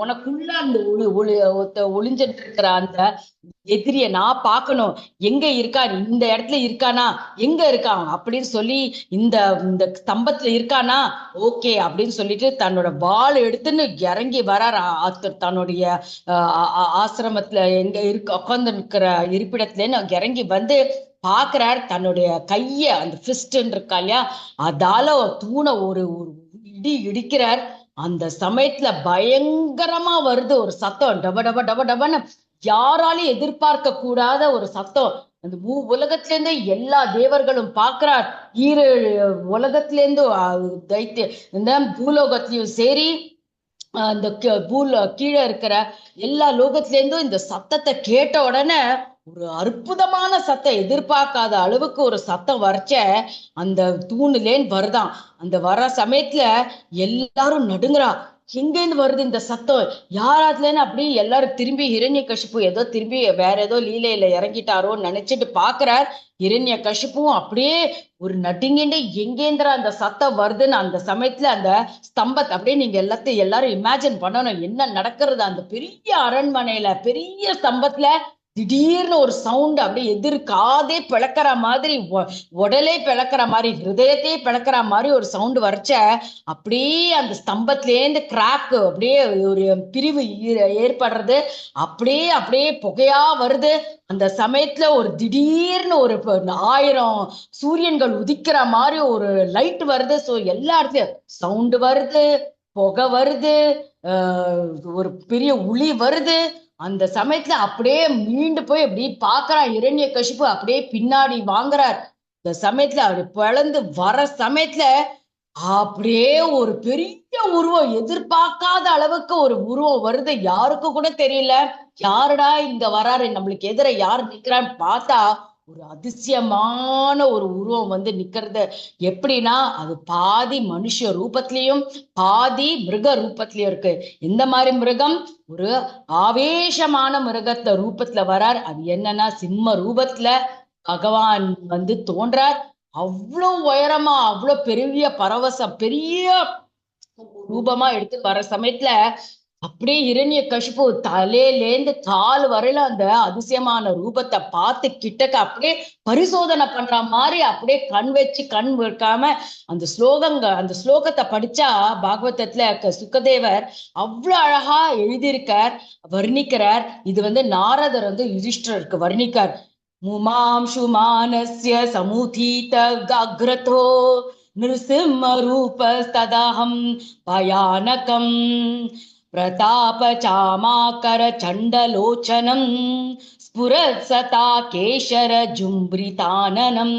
உனக்குள்ள அந்த ஒளிஞ்சிட்டு இருக்கிற அந்த எதிரிய நான் பார்க்கணும், எங்க இருக்கா, இந்த இடத்துல இருக்கானா, எங்க இருக்கான் அப்படின்னு சொல்லி, இந்த இந்த ஸ்தம்பத்துல இருக்கானா, ஓகே அப்படின்னு சொல்லிட்டு தன்னோட வாள் எடுத்துன்னு இறங்கி வரார். தன்னுடைய ஆசிரமத்துல எங்க உட்கார்ந்து இருக்கிற இருப்பிடத்துல இறங்கி வந்து பாக்குறார், தன்னுடைய கைய அந்த ஃபிஸ்ட்ன்னு இருக்கா இல்லையா, அதால தூணை ஒரு இடிக்கிறார். அந்த சமயத்துல பயங்கரமா வருது ஒரு சத்தம், டப டப டப டபன்னு, யாராலும் எதிர்பார்க்க கூடாத ஒரு சத்தம். அந்த உலகத்துல இருந்து எல்லா தேவர்களும் பார்க்கிறார், உலகத்திலேருந்து இந்த பூலோகத்திலயும் சரி, அந்த கீழே இருக்கிற எல்லா லோகத்தில இருந்தும் இந்த சத்தத்தை கேட்ட உடனே ஒரு அற்புதமான சத்தம், எதிர்பார்க்காத அளவுக்கு ஒரு சத்தம் வரைச்ச அந்த தூணுலேன்னு வருதான். அந்த வர சமயத்துல எல்லாரும் நடுங்குறா, எங்கேருந்து வருது இந்த சத்தம், யாராதுலன்னு அப்படி எல்லாரும் திரும்பி ஹிரண்ய கஷிப்பு ஏதோ திரும்பி வேற ஏதோ லீலையில இறங்கிட்டாரோன்னு நினைச்சிட்டு பாக்குறார். ஹிரண்ய கஷிப்பும் அப்படியே ஒரு நடுங்கிண்டு எங்கேந்திர அந்த சத்தம் வருதுன்னு அந்த சமயத்துல அந்த ஸ்தம்பத்தை அப்படியே நீங்க எல்லாரும் இமேஜின் பண்ணணும், என்ன நடக்கிறது அந்த பெரிய அரண்மனையில பெரிய ஸ்தம்பத்துல திடீர்னு ஒரு சவுண்ட், அப்படியே எதிர்காதே பிளக்கிற மாதிரி, உடலே பிளக்கிற மாதிரி, ஹிருதயத்தையே பிளக்கிற மாதிரி ஒரு சவுண்ட் வரைச்ச, அப்படியே அந்த ஸ்தம்பத்திலேருந்து கிராக் அப்படியே ஒரு பிரிவு ஏற்படுறது, அப்படியே புகையா வருது. அந்த சமயத்துல ஒரு திடீர்னு ஒரு 1000 சூரியன்கள் உதிக்கிற மாதிரி ஒரு லைட் வருது. ஸோ எல்லா இடத்துலயும் சவுண்டு வருது, புகை வருது, ஒரு பெரிய ஒளி வருது. அந்த சமயத்துல அப்படியே மீண்டு போய் அப்படி பாக்குறார் ஹிரண்ய கஷிப்பு, அப்படியே பின்னாடி வாங்குறார். இந்த சமயத்துல அப்படி பிளந்து வர சமயத்துல அப்படியே ஒரு பெரிய உருவம், எதிர்பார்க்காத அளவுக்கு ஒரு உருவம் வருது, யாருக்கும் கூட தெரியல யாருடா இங்க வராரு, நம்மளுக்கு எதிர யாரு நிக்கிறான்னு பார்த்தா ஒரு அதிசயமான ஒரு உருவம் வந்து நிக்கிறது. எப்படின்னா அது பாதி மனுஷ ரூபத்திலையும் பாதி மிருக ரூபத்திலயும் இருக்கு. எந்த மாதிரி மிருகம், ஒரு ஆவேசமான மிருகத்தை ரூபத்துல வரார். அது என்னன்னா சிம்ம ரூபத்துல பகவான் வந்து தோன்றார். அவ்வளவு உயரமா அவ்வளவு பெரிய பரவசம் பெரிய ரூபமா எடுத்து வர சமயத்துல அப்படியே இரண்யகசிபு தலையிலேந்து கால் வரையில அந்த அதிசயமான ரூபத்தை பார்த்து கிட்டக்க அப்படியே பரிசோதனை பண்ற மாதிரி அப்படியே கண் வச்சு கண் வைக்காம அந்த ஸ்லோகத்தை படிச்சா பாகவதத்துல சுக்கதேவர் அவ்வளவு அழகா எழுதியிருக்கார், வர்ணிக்கிறார். இது நாரதர் யுதிஷ்டருக்கு வர்ணிக்கார். முமாம்சுமானஸ்ய சமுதீத கக்ரதோ நிருசிம்ம ரூபஸ்ததஹம் பயானகம் பிரதாப சாமாகர சண்டலோச்சனம் ஸ்புரத் சதா கேசர ஜும்பிரிதானனம்.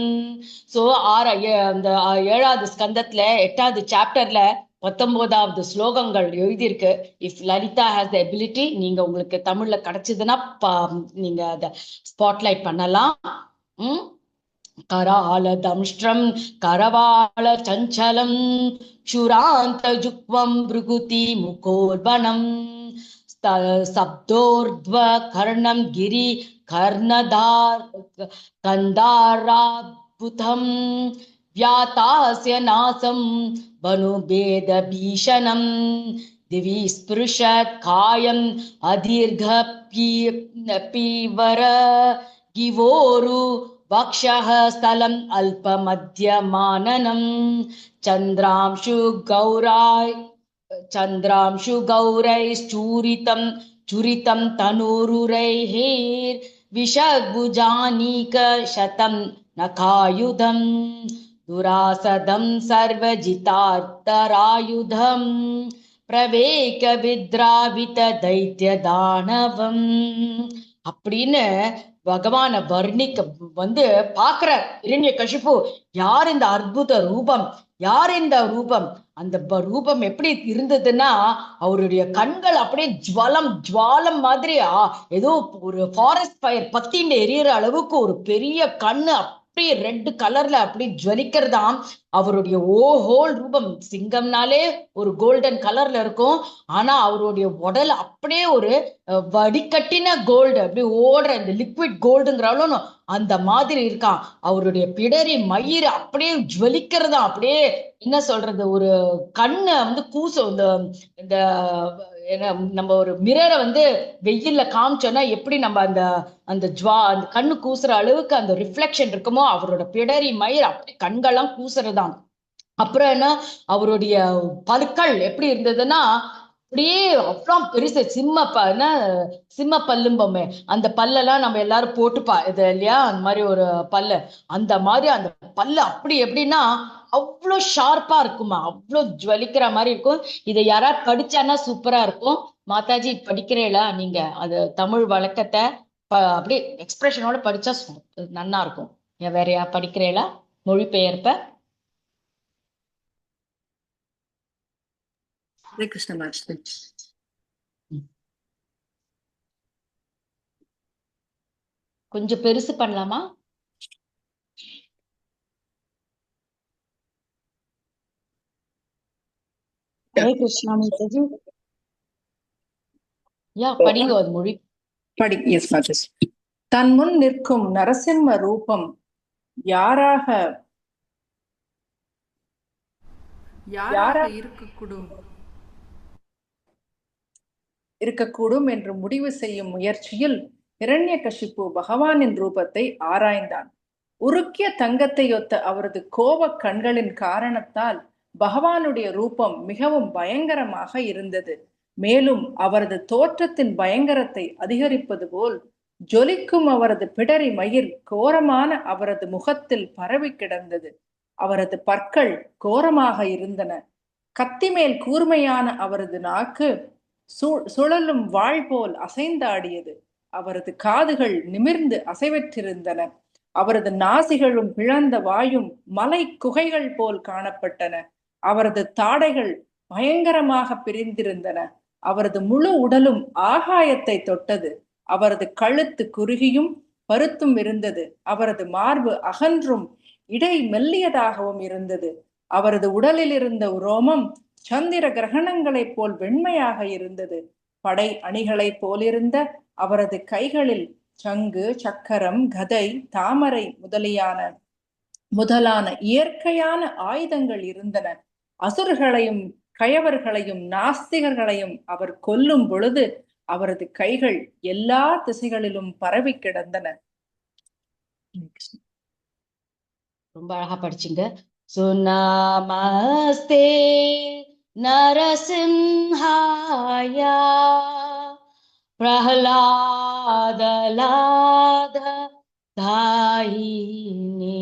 சோ அந்த 7வது ஸ்கந்தத்துல 8வது சாப்டர்ல 19வது ஸ்லோகங்கள் எழுதியிருக்கு. If Lalitha has the ability, நீங்க உங்களுக்கு தமிழ்ல கிடைச்சதுன்னா நீங்க அத ஸ்பாட்லைட் பண்ணலாம். कराल दंष्ट्रं करवाल चंचलम क्षुरांत जुक्वं भृगुति मुकोर्बणं शब्दोर्ध्व कर्णं गिरि कर्णधार कंदाराद्भुतं व्यातास्य नासं वनुभेद भीषणं दिवि स्पृशत् कायम् अदीर्घ पीवर गिवोरु वक्षः स्थलम् अल्पमध्यमाननं चन्द्रांशु गौरैश्चूरितं चूरितं तनूरुरैः विषभुजानीक शतं नखायुधं दुरासदं सर्वजितार्तरायुधं प्रवेक विद्रावित दैत्य दानवं. அப்படின்னு பகவான வர்ணிக்க பாக்குற இரண்யகசிபு, யார் இந்த அற்புத ரூபம், யார் இந்த ரூபம், அந்த ரூபம் எப்படி இருந்ததுன்னா அவருடைய கண்கள் அப்படியே ஜுவாலம் மாதிரி ஏதோ ஒரு ஃபாரஸ்ட் ஃபயர் பத்தின்னு எரியற அளவுக்கு ஒரு பெரிய கண்ணு அப்படியே ரெட் கலர்ல அப்படி ஜுவலிக்கிறதாம் அவருடைய ஹோல் ரூபம். சிங்கம்னாலே ஒரு கோல்டன் கலர்ல இருக்கும், ஆனா அவருடைய உடல் அப்படியே ஒரு வடிகட்டின கோல்டு, அப்படியே ஓடுற இந்த லிக்விட் கோல்டுங்கிறாலும் அந்த மாதிரி இருக்கான். அவருடைய பிடரி மயிர் அப்படியே ஜுவலிக்கிறதா, அப்படியே என்ன சொல்றது, ஒரு கண்ணு கூசும். இந்த நம்ம ஒரு மிரரை வெயில்ல காமிச்சோன்னா எப்படி நம்ம அந்த அந்த கண்ணு கூசுற அளவுக்கு அந்த ரிஃப்ளெக்ஷன் இருக்குமோ, அவரோட பிடரி மயிர் அப்படி கண்கள்லாம் கூசுறதாம். அப்புறம் என்ன, அவருடைய பற்கள் எப்படி இருந்ததுன்னா அப்படியே அவ்வளோ பெருசு, சிம்ம பல்லும்பமே, அந்த பல்லெல்லாம் நம்ம எல்லாரும் போட்டுப்பா இது இல்லையா, அந்த மாதிரி ஒரு பல்லு, அந்த மாதிரி அந்த பல்லு அப்படி எப்படின்னா அவ்வளோ ஷார்ப்பா இருக்குமா, அவ்வளோ ஜுவலிக்கிற மாதிரி இருக்கும். இதை யாராவது படிச்சானா சூப்பரா இருக்கும். மாதாஜி படிக்கிறீங்களா நீங்க? அது தமிழ் வழக்கத்தை அப்படியே எக்ஸ்பிரஷனோட படிச்சா நன்னா இருக்கும். வேற யா படிக்கிறீங்களா மொழிபெயர்ப்ப? ஹரே கிருஷ்ண மாஸ்டர். கொஞ்சம் பெருசு பண்ணலாமா? ஹரே கிருஷ்ணா மாதாஜி. யா படிங்க ஒரு மொழி படி. எஸ் மாதாஜி. தன் முன் நிற்கும் நரசிம்ம ரூபம் யாராக இருக்கக்கூடும் என்று முடிவு செய்யும் முயற்சியில் இரண்யகசிபு பகவானின் ரூபத்தை ஆராய்ந்தான். உருக்கிய தங்கத்தையொத்த அவரது கோப கண்களின் காரணத்தால் பகவானுடைய ரூபம் மிகவும் பயங்கரமாக இருந்தது. மேலும் அவரது தோற்றத்தின் பயங்கரத்தை அதிகரிப்பது போல் ஜொலிக்கும் அவரது பிடரி மயிர் கோரமான அவரது முகத்தில் பரவி கிடந்தது. அவரது பற்கள் கோரமாக இருந்தன. கத்தி மேல் கூர்மையான அவரது நாக்கு சுழலும் வாழ் போல் அசைந்தாடியது. அவரது காதுகள் நிமிர்ந்து அசைவற்றிருந்தன. அவரது நாசிகளும் பிளந்த வாயும் மலை குகைகள் போல் காணப்பட்டன. அவரது தாடைகள் பயங்கரமாக பிரிந்திருந்தன. அவரது முழு உடலும் ஆகாயத்தை தொட்டது. அவரது கழுத்து குறுகியும் பருத்தும் இருந்தது. அவரது மார்பு அகன்றும் இடை மெல்லியதாகவும் இருந்தது. அவரது உடலில் இருந்த ரோமம் சந்திர கிரகணங்களைப் போல் வெண்மையாக இருந்தது. படை அணிகளைப் போலிருந்த அவரது கைகளில் சங்கு, சக்கரம், கதை, தாமரை முதலான இயற்கையான ஆயுதங்கள் இருந்தன. அசுரர்களையும் கயவர்களையும் நாஸ்திகர்களையும் அவர் கொல்லும் பொழுது அவரது கைகள் எல்லா திசைகளிலும் பரவி கிடந்தன. ரொம்ப அழகா படிச்சீங்க. நமஸ்தே நரசிம்ஹாயா பிரஹ்லாதலாத தாயினி.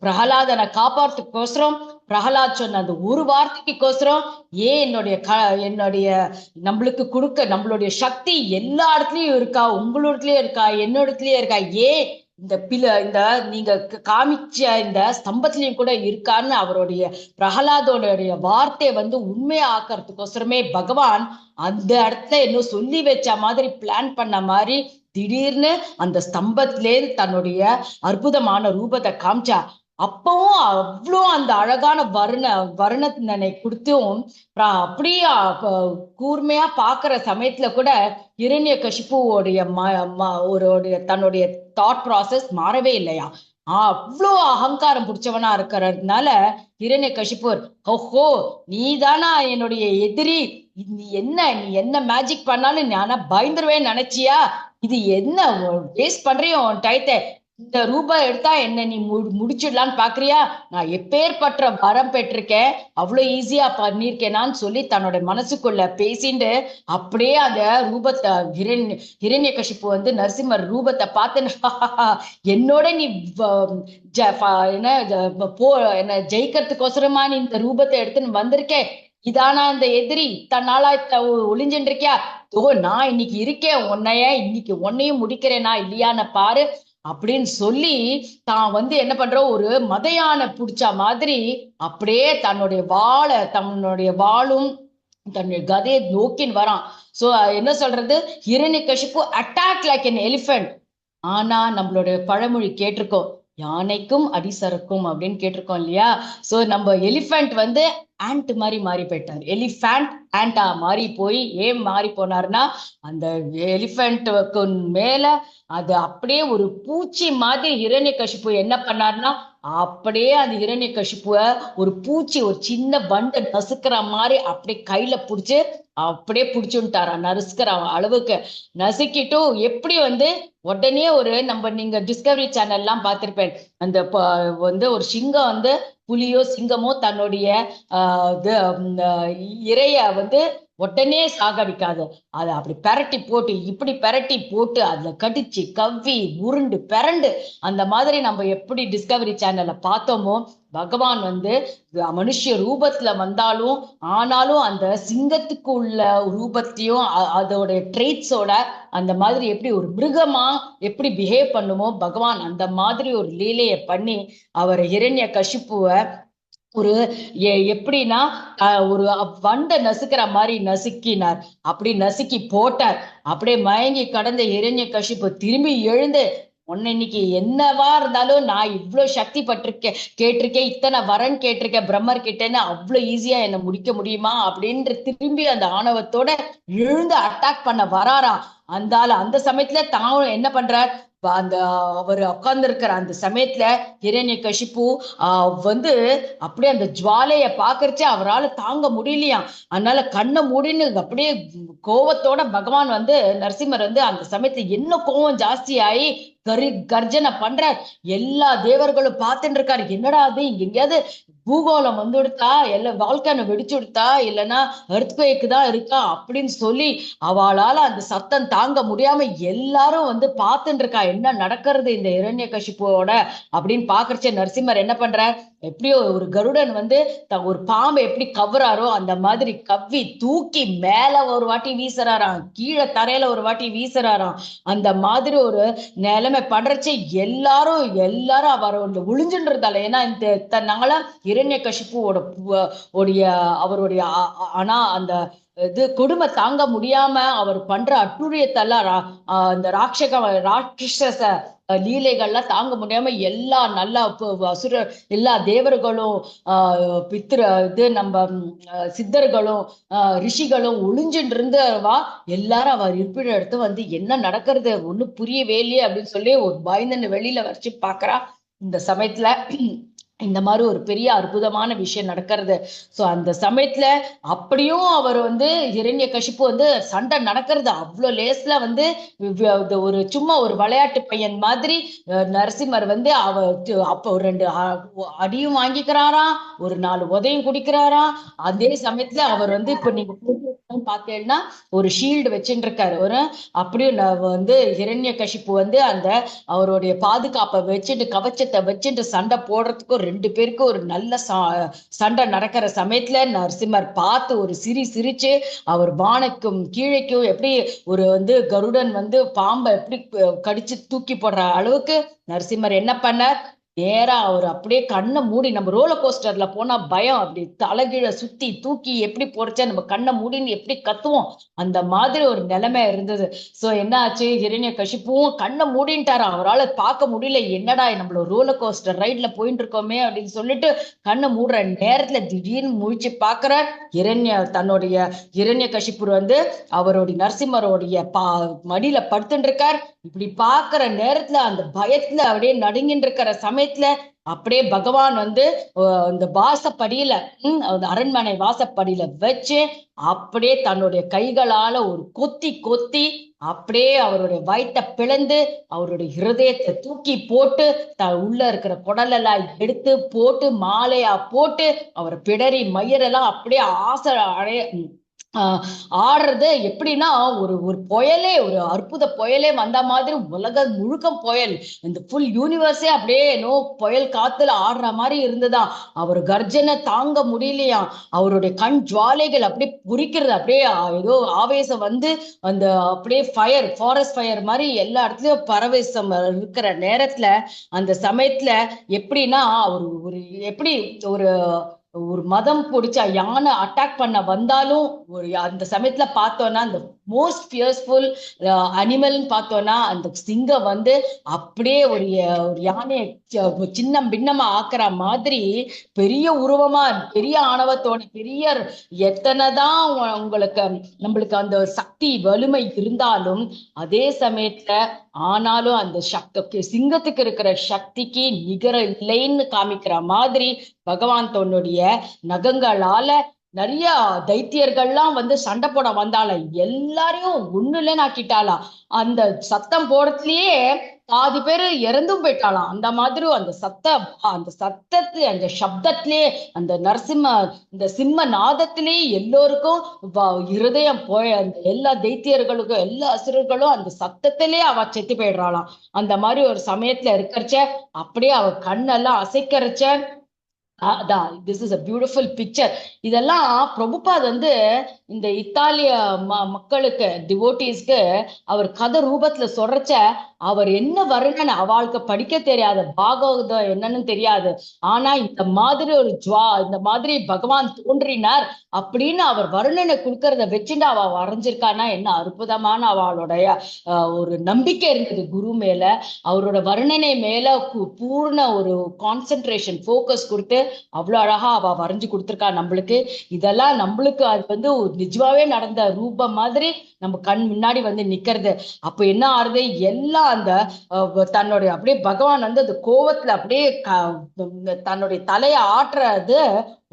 பிரஹ்லாதனை காப்பாற்றுக்கோசரம் பிரஹ்லாத் சொன்ன அந்த ஒரு வார்த்தைக்கோசரம் ஏன் என்னுடைய நம்மளுக்கு கொடுக்க நம்மளுடைய சக்தி எல்லா இடத்துலயும் இருக்கா, உங்களோடத்துலயும் இருக்கா, என்னோடத்துலயும் இருக்கா, ஏன் இந்த நீங்க காமிச்ச இந்த ஸ்தம்பத்திலையும் கூட இருக்கான்னு அவருடைய பிரஹ்லாதோடைய வார்த்தையை உண்மையா ஆக்கிறதுக்கோசரமே பகவான் அந்த இடத்துல இன்னும் சொல்லி வச்ச மாதிரி பிளான் பண்ண மாதிரி திடீர்னு அந்த ஸ்தம்பத்திலே தன்னுடைய அற்புதமான ரூபத்தை காமிச்சா. அப்பவும் அவ்வளோ அந்த அழகான வர்ணனை கொடுத்தும் அப்படியே கூர்மையா பாக்குற சமயத்துல கூட ஹிரண்யகசிபுவோடைய தன்னுடைய தாட் ப்ராசஸ் மாறவே இல்லையா. அவ்வளோ அகங்காரம் பிடிச்சவனா இருக்கிறதுனால ஹிரண்யகசிபு, ஓஹோ நீதானா என்னுடைய எதிரி, நீ என்ன மேஜிக் பண்ணாலும் நானா பயந்துருவேன்னு நினைச்சியா, இது என்ன வேஸ்ட் பண்றியோ உன் டயத்தை, இந்த ரூபாய் எடுத்தா என்ன நீ முடிச்சிடலான்னு பாக்குறியா, நான் எப்பேற்பட்ட வரம் பெற்றிருக்கேன், அவ்வளவு ஈஸியா பண்ணிருக்கேனான்னு சொல்லி தன்னோட மனசுக்குள்ள பேசிட்டு அப்படியே அந்த ரூபத்தை ஹிரண்யகசிபு நரசிம்மர் ரூபத்தை பார்த்து என்னோட நீ என்ன ஜெயிக்கிறதுக்கோசரமா நீ இந்த ரூபத்தை எடுத்துன்னு வந்திருக்கே, இதானா இந்த எதிரி தன்னாலா ஒளிஞ்சுட்டு இருக்கியா, நான் இன்னைக்கு இருக்கேன், உன்னையும் முடிக்கிறேனா இல்லையான்னு பாரு அப்படின்னு சொல்லி தான் என்ன பண்ற ஒரு மதையான புடிச்ச மாதிரி அப்படியே தன்னுடைய வாளும் தன்னுடைய கதையை நோக்கின்னு வரான். சோ என்ன சொல்றது, Hiranyakashipu attack like an elephant. ஆனா நம்மளுடைய பழமொழி கேட்டிருக்கோம், யானைக்கும் அடிசறுக்கும் அப்படின்னு கேட்டிருக்கோம் இல்லையா. சோ நம்ம எலிஃபண்ட் ஆண்ட் மாதிரி மாறி போயிட்டார். எலிஃபண்ட் ஆண்டா மாறி போய் ஏன் மாறி போனார்னா அந்த எலிஃபண்ட்டுக்கு மேல அது அப்படியே ஒரு பூச்சி மாதிரி ஹிரண்யகசிபு என்ன பண்ணார்னா அப்படியே அந்த ஹிரண்யகசிபுவ ஒரு பூச்சி ஒரு சின்ன வண்டை நசுக்கிற மாதிரி அப்படியே கையில புடிச்சு அப்படியே புடிச்சுட்டாரா, நசுக்கிற அளவுக்கு நசுக்கிட்டு எப்படி உடனே நீங்க டிஸ்கவரி சேனல் எல்லாம் பார்த்திருப்பேன், அந்த ஒரு சிங்கம் புலியோ சிங்கமோ தன்னுடைய இறைய உடனே சாகடிக்காது, அதை அப்படி பெரட்டி போட்டு அதுல கடிச்சு கவ்வி உருண்டு பிறண்டு அந்த மாதிரி நம்ம எப்படி டிஸ்கவரி சேனல்ல பார்த்தோமோ பகவான் மனுஷ ரூபத்துல வந்தாலும் ஆனாலும் அந்த சிங்கத்துக்கு உள்ள ரூபத்தையும் அதோட ட்ரெய்ட்ஸோட அந்த மாதிரி எப்படி ஒரு மிருகமா எப்படி பிஹேவ் பண்ணுமோ பகவான் அந்த மாதிரி ஒரு லீலையை பண்ணி அவர் ஹிரண்யகசிபுவை ஒரு எப்படின்னா ஒரு வண்டை நசுக்கிற மாதிரி நசுக்கினார், அப்படி நசுக்கி போட்டார். அப்படியே மயங்கி கடந்த ஹிரண்யகசிபு திரும்பி எழுந்து, உன்னை இன்னைக்கு என்னவா இருந்தாலும் நான் இவ்வளவு சக்தி கேட்டிருக்கேன், இத்தனை வரன் கேட்டிருக்கேன் பிரம்மர் கிட்டேன்னு, அவ்வளவு ஈஸியா என்னை முடிக்க முடியுமா அப்படின்னு திரும்பி அந்த ஆணவத்தோட எழுந்து அட்டாக் பண்ண வராராம். அந்த சமயத்துல தான் என்ன பண்றார், அவர் உட்கார்ந்து இருக்கிற அந்த சமயத்துல ஹிரண்யகசிபு அப்படியே அந்த ஜுவாலைய பாக்குறச்சு அவரால் தாங்க முடியலையா. அதனால கண்ணை மூடின்னு அப்படியே கோவத்தோட பகவான் நரசிம்மர் அந்த சமயத்துல என்ன கோவம் ஜாஸ்தி ஆகி கர்ஜனை பண்றார். எல்லா தேவர்களும் பார்த்துட்டு இருக்காரு, என்னடா அது எங்கேயாவது பூகோளம் வந்துடுத்தா, இல்ல வால்கான வெடிச்சு விடுத்தா, இல்லைன்னா எர்த்குவேக் தான் இருக்கா அப்படின்னு சொல்லி அவளால அந்த சத்தம் தாங்க முடியாம எல்லாரும் பார்த்துட்டு இருக்கா என்ன நடக்கிறது இந்த ஹிரண்யகசிபுவோட அப்படின்னு பாக்குறச்சே நரசிம்மர் என்ன பண்றார், எப்படியோ ஒரு கருடன் ஒரு பாம்பை எப்படி கவ்வுறாரோ அந்த மாதிரி கவ்வி தூக்கி மேல ஒரு வாட்டி வீசுறாராம், கீழே தரையில ஒரு வாட்டி வீசுறாராம். அந்த மாதிரி ஒரு நிலைமை பண்றச்சே எல்லாரும் அவர் ஒளிஞ்சுன்றதால, ஏன்னா இந்த நாள ஹிரண்யகசிபுவோட அவருடைய அந்த கொடுமை தாங்க முடியாம அவர் பண்ற அட்டுழியத்தெல்லாம் அந்த ராட்சச லீலைகள்லாம் தாங்க முடியாம எல்லா நல்ல அசுர எல்லா தேவர்களும் நம்ம சித்தர்களும் ரிஷிகளும் ஒளிஞ்சுட்டு இருந்தவா எல்லாரும் அவர் இருப்பிட எடுத்து என்ன நடக்கிறது ஒண்ணு புரியவே இல்லையே அப்படின்னு சொல்லி ஒரு பயந்துன்னு வெளியில வச்சு பாக்குறா. இந்த சமயத்துல இந்த மாதிரி ஒரு பெரிய அற்புதமான விஷயம் நடக்கிறது. சோ அந்த சமயத்துல அப்படியும் அவர் வந்து ஹிரண்யகசிப்பு வந்து சண்டை நடக்கிறது அவ்வளவு லேஸ்ல வந்து ஒரு சும்மா ஒரு விளையாட்டு பையன் மாதிரி நரசிம்மர் வந்து அப்ப ஒரு 2 அடியும் வாங்கிக்கிறாராம், ஒரு 4 உதையும் குடிக்கிறாராம். அதே சமயத்துல அவர் வந்து இப்ப நீங்க பாத்தீங்கன்னா ஒரு ஷீல்டு வச்சுட்டு இருக்காரு. ஒரு அப்படியும் வந்து ஹிரண்யகசிப்பு வந்து அந்த அவருடைய பாதுகாப்பை வச்சுட்டு கவச்சத்தை வச்சுட்டு சண்டை போடுறதுக்கும் 2 பேருக்கும் ஒரு நல்ல சண்டை நடக்கிற சமயத்துல நரசிம்மர் பார்த்து ஒரு சிரிச்சு அவர் வானக்கும் கீழைக்கும் எப்படி ஒரு வந்து கருடன் வந்து பாம்பை எப்படி கடிச்சு தூக்கி போடுற அளவுக்கு நரசிம்மர் என்ன பண்ணார், நேரா அவர் அப்படியே கண்ணை மூடி, நம்ம ரோலர் கோஸ்டர்ல போனா பயம் அப்படி தலைகீழ சுத்தி தூக்கி எப்படி போறச்சா நம்ம கண்ணை மூடின்னு எப்படி கத்துவோம், அந்த மாதிரி ஒரு நிலைமை இருந்தது. சோ என்ன ஆச்சு, ஹிரண்யகசிப்புவும் கண்ணை மூடின்ட்டாரா, அவரால் பார்க்க முடியல, என்னடா நம்மள ரோலர் கோஸ்டர் ரைட்ல போயிட்டு இருக்கோமே அப்படின்னு சொல்லிட்டு கண்ணை மூடுற நேரத்துல திடீர்னு முழிச்சு பாக்குறார். தன்னுடைய ஹிரண்யகசிப்பு வந்து அவருடைய நரசிம்மருடைய மடியில படுத்துட்டு இருக்கார். இப்படி பாக்குற நேரத்துல அந்த பயத்துல அப்படியே நடுங்கிட்டு இருக்கிற சமயத்துல அப்படியே பகவான் வந்து இந்த வாசப்படியில அரண்மனை வாசப்படியில வச்சு அப்படியே தன்னுடைய கைகளால ஒரு கொத்தி அப்படியே அவருடைய வயிற்றை பிளந்து அவருடைய ஹிருதயத்தை தூக்கி போட்டு உள்ள இருக்கிற குடலெல்லாம் எடுத்து போட்டு மாலையா போட்டு அவர் பிடரி மயிரெல்லாம் அப்படியே ஆடுறது எப்படின்னா ஒரு ஒரு புயலே, ஒரு அற்புத புயலே வந்த மாதிரி உலகம் முழுக்கம் புயல், இந்த ஃபுல் யூனிவர்ஸே அப்படியே புயல் காத்துல ஆடுற மாதிரி இருந்ததா. அவர் கர்ஜனை தாங்க முடியலையா, அவருடைய கண் ஜுவாலைகள் அப்படியே புரிக்கிறது, அப்படியே ஏதோ ஆவேசம் வந்து அந்த அப்படியே ஃபயர், ஃபாரஸ்ட் ஃபயர் மாதிரி எல்லா இடத்துலயும் பரவேசம் இருக்கிற நேரத்துல அந்த சமயத்துல எப்படின்னா அவர் ஒரு எப்படி ஒரு மதம் பிடிச்ச யானை அட்டாக் பண்ண வந்தாலும் ஒரு அந்த சமயத்துல பார்த்தோம்னா அந்த மோஸ்ட் ஃபியர்ஸ்ஃபுல் அனிமல்னு பார்த்தோம்னா அந்த சிங்கம் வந்து அப்படியே ஒரு யானையை சின்ன பின்னமா ஆக்குற மாதிரி பெரிய உருவமா பெரிய ஆணவத்தோட பெரிய எத்தனைதான் உங்களுக்கு நம்மளுக்கு அந்த சக்தி வலிமை இருந்தாலும் அதே சமயத்துல ஆனாலும் அந்த சிங்கத்துக்கு இருக்கிற சக்திக்கு நிகர இல்லைன்னு காமிக்கிற மாதிரி பகவான் தன்னுடைய நகங்களால நிறைய தைத்தியர்கள்லாம் வந்து சண்டை போட வந்தால எல்லாரையும் ஒண்ணுல நாக்கிட்டாளாம். அந்த சத்தம் போடுறதுலயே பாதி பேரு இறந்தும் போயிட்டாளாம். அந்த மாதிரி அந்த சத்தத்து அந்த சப்தத்திலே அந்த இந்த சிம்ம நாதத்திலேயே எல்லோருக்கும் இருதயம் போய அந்த எல்லா தைத்தியர்களுக்கும் எல்லா அசுரர்களும் அந்த சத்தத்திலே அவ செத்து போயிடுறாளாம். அந்த மாதிரி ஒரு சமயத்துல இருக்கிறச்ச அப்படியே அவ கண்ணெல்லாம் அசைக்கிறச்ச this is a beautiful picture. இதெல்லாம் பிரபுபாத் வந்து இந்த இத்தாலிய மக்களுக்கு டிவோட்டிஸ்க்கு அவர் கதை ரூபத்துல சொல்றச்ச அவர் என்ன வர்ணனை, அவளுக்கு படிக்க தெரியாத பாகவதம் என்னன்னு தெரியாது, ஆனா இந்த மாதிரி ஒரு இந்த மாதிரி பகவான் தோன்றினார் அப்படின்னு அவர் வர்ணனை கொடுக்கறத வச்சுட்டு அவ வரைஞ்சிருக்கானா என்ன அற்புதமான அவளுடைய ஒரு நம்பிக்கை இருந்தது குரு மேல, அவரோட வர்ணனை மேல பூர்ண ஒரு கான்சென்ட்ரேஷன் ஃபோக்கஸ் கொடுத்து அவ்வளவு அழகா அவ வரைஞ்சு கொடுத்துருக்கா நம்மளுக்கு. இதெல்லாம் நம்மளுக்கு அது வந்து நிஜமாவே நடந்த ரூபம் மாதிரி நம்ம கண் முன்னாடி வந்து நிக்கிறது. அப்ப என்ன ஆறுது, எல்லாம் அந்த தன்னுடைய அப்படியே பகவான் வந்து அந்த கோவத்துல அப்படியே தன்னுடைய தலையை ஆட்டுறது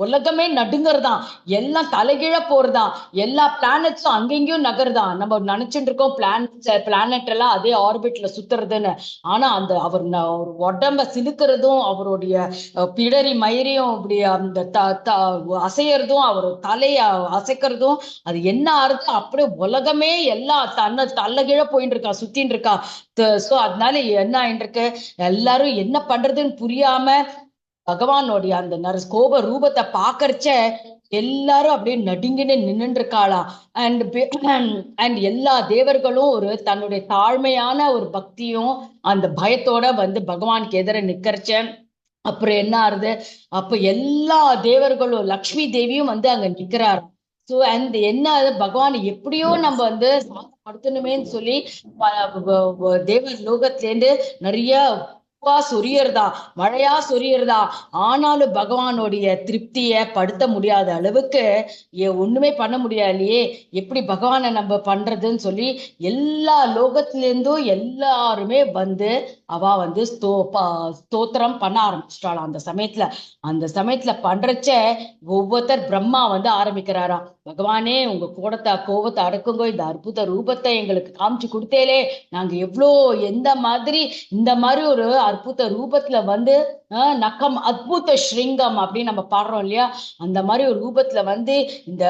உலகமே நடுங்கிறதான், எல்லாம் தலைகீழ போறதான், எல்லா பிளானட்ஸும் அங்கெங்கயும் நகருதான். நம்ம நினைச்சுட்டு இருக்கோம் பிளானட் எல்லாம் அதே ஆர்பிட்ல சுத்துறதுன்னு, ஆனா அந்த அவர் உடம்ப சிலுக்கிறதும் அவருடைய பிடரி மயிரையும் அப்படி அந்த அசையறதும் அவர் தலைய அசைக்கிறதும் அது என்ன ஆறுது, அப்படியே உலகமே எல்லாம் தலைகீழ போயிட்டு இருக்கா, சுத்தின்னு இருக்கா. சோ அதனால என்ன ஆயிட்டு இருக்கு, எல்லாரும் என்ன பண்றதுன்னு புரியாம பகவானுடைய அந்த கோப ரூபத்தை பாக்கறச்ச எல்லாரும் அப்படியே நடுங்கின்னு நின்று இருக்காளா. அண்ட் எல்லா தேவர்களும் ஒரு தன்னுடைய தாழ்மையான ஒரு பக்தியும் அந்த பயத்தோட வந்து பகவானுக்கு எதிர நிக்கிறச்ச அப்புறம் என்ன ஆறுது, அப்ப எல்லா தேவர்களும் லக்ஷ்மி தேவியும் வந்து அங்க நிக்கிறாரு. சோ அண்ட் என்ன பகவான் எப்படியோ நம்ம வந்து சாந்தப்படுத்தணுமேன்னு சொல்லி தேவர் லோகத்திலேருந்து நிறைய சொரியறதா, மழையா சொரியறதா. ஆனாலும் பகவானுடைய திருப்திய படுத்த முடியாத அளவுக்கு ஒண்ணுமே பண்ண முடியாதுலையே, எப்படி பகவானை நம்ம பண்றதுன்னு சொல்லி எல்லா லோகத்துல இருந்தும் எல்லாருமே வந்து அவ வந்து ஸ்தோத்திரம் பண்ண ஆரம்பிச்சிட்டாளாம். அந்த சமயத்துல பண்றச்ச ஒவ்வொருத்தர் பிரம்மா வந்து ஆரம்பிக்கிறாராம். பகவானே, உங்க கோவத்தை அடக்குங்க, இந்த அற்புத ரூபத்தை எங்களுக்கு காமிச்சு கொடுத்தேலே, நாங்க எவ்வளோ இந்த மாதிரி ஒரு அற்புத ரூபத்துல வந்து நக்கம் அத்புத ஸ்ருங்கம் அப்படின்னு நம்ம பாடுறோம் இல்லையா, அந்த மாதிரி ஒரு ரூபத்துல வந்து இந்த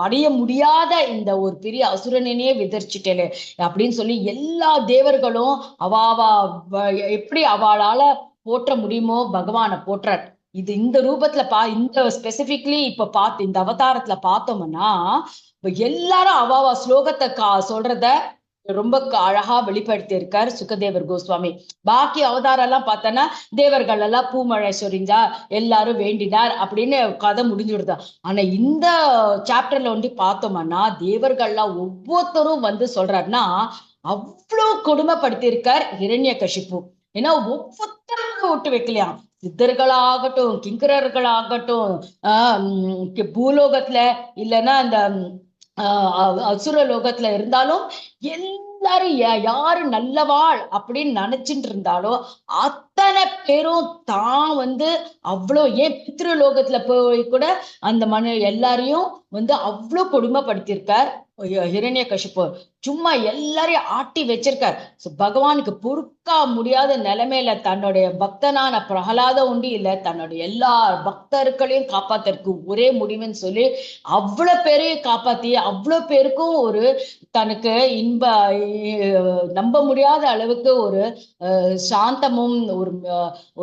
மடிய முடியாத இந்த ஒரு பெரிய அசுரனையே விதர்ச்சிட்டேலே அப்படின்னு சொல்லி எல்லா தேவர்களும் அவ எப்படி அவளால போற்ற முடியுமோ பகவானை போற்றார். இந்த ரூபத்துல இந்த ஸ்பெசிபிக்லி இப்ப இந்த அவதாரத்துல பார்த்தோம்னா எல்லாரும் அவ ஸ்லோகத்தை சொல்றத ரொம்ப அழகா வெளிப்படுத்தி இருக்கார் சுகதேவர் கோஸ்வாமி. பாக்கி அவதாரம் எல்லாம் பார்த்தோன்னா தேவர்கள் எல்லாம் பூமழை சொரிஞ்சா, எல்லாரும் வேண்டினார் அப்படின்னு கதை முடிஞ்சுடுதா. ஆனா இந்த சாப்டர்ல வந்து பார்த்தோம்னா தேவர்கள்லாம் ஒவ்வொருத்தரும் வந்து சொல்றாருன்னா அவ்வளவு கொடுமைப்படுத்தி இருக்கார் ஹிரண்யகசிப்பு. ஏன்னா ஒவ்வொருத்தரும் விட்டு வைக்கலையா, சித்தர்களாகட்டும், கிங்கரர்களாகட்டும், பூலோகத்துல இல்லைன்னா அந்த அசுர லோகத்துல இருந்தாலும் எல்லாரும் யாரு நல்லவாள் அப்படின்னு நினைச்சுட்டு இருந்தாலும் அத்தனை பேரும் தான் வந்து அவ்வளோ, ஏன் பித்ருலோகத்துல போய் கூட அந்த எல்லாரையும் வந்து அவ்வளவு கொடுமைப்படுத்தியிருக்கார் ஹிரண்யகசிப்பு. சும்மா எல்லாரையும் ஆட்டி வச்சிருக்கார். பகவானுக்கு பொறுக்க முடியாத நிலைமையில தன்னுடைய பக்தனான பிரகலாத உண்டு இல்ல, தன்னுடைய எல்லா பக்தர்களையும் காப்பாத்துறதுக்கு ஒரே முடிவுன்னு சொல்லி அவ்வளவு பேரையும் காப்பாத்தி அவ்வளவு பேருக்கும் ஒரு தனக்கு நம்ப முடியாத அளவுக்கு ஒரு சாந்தமும்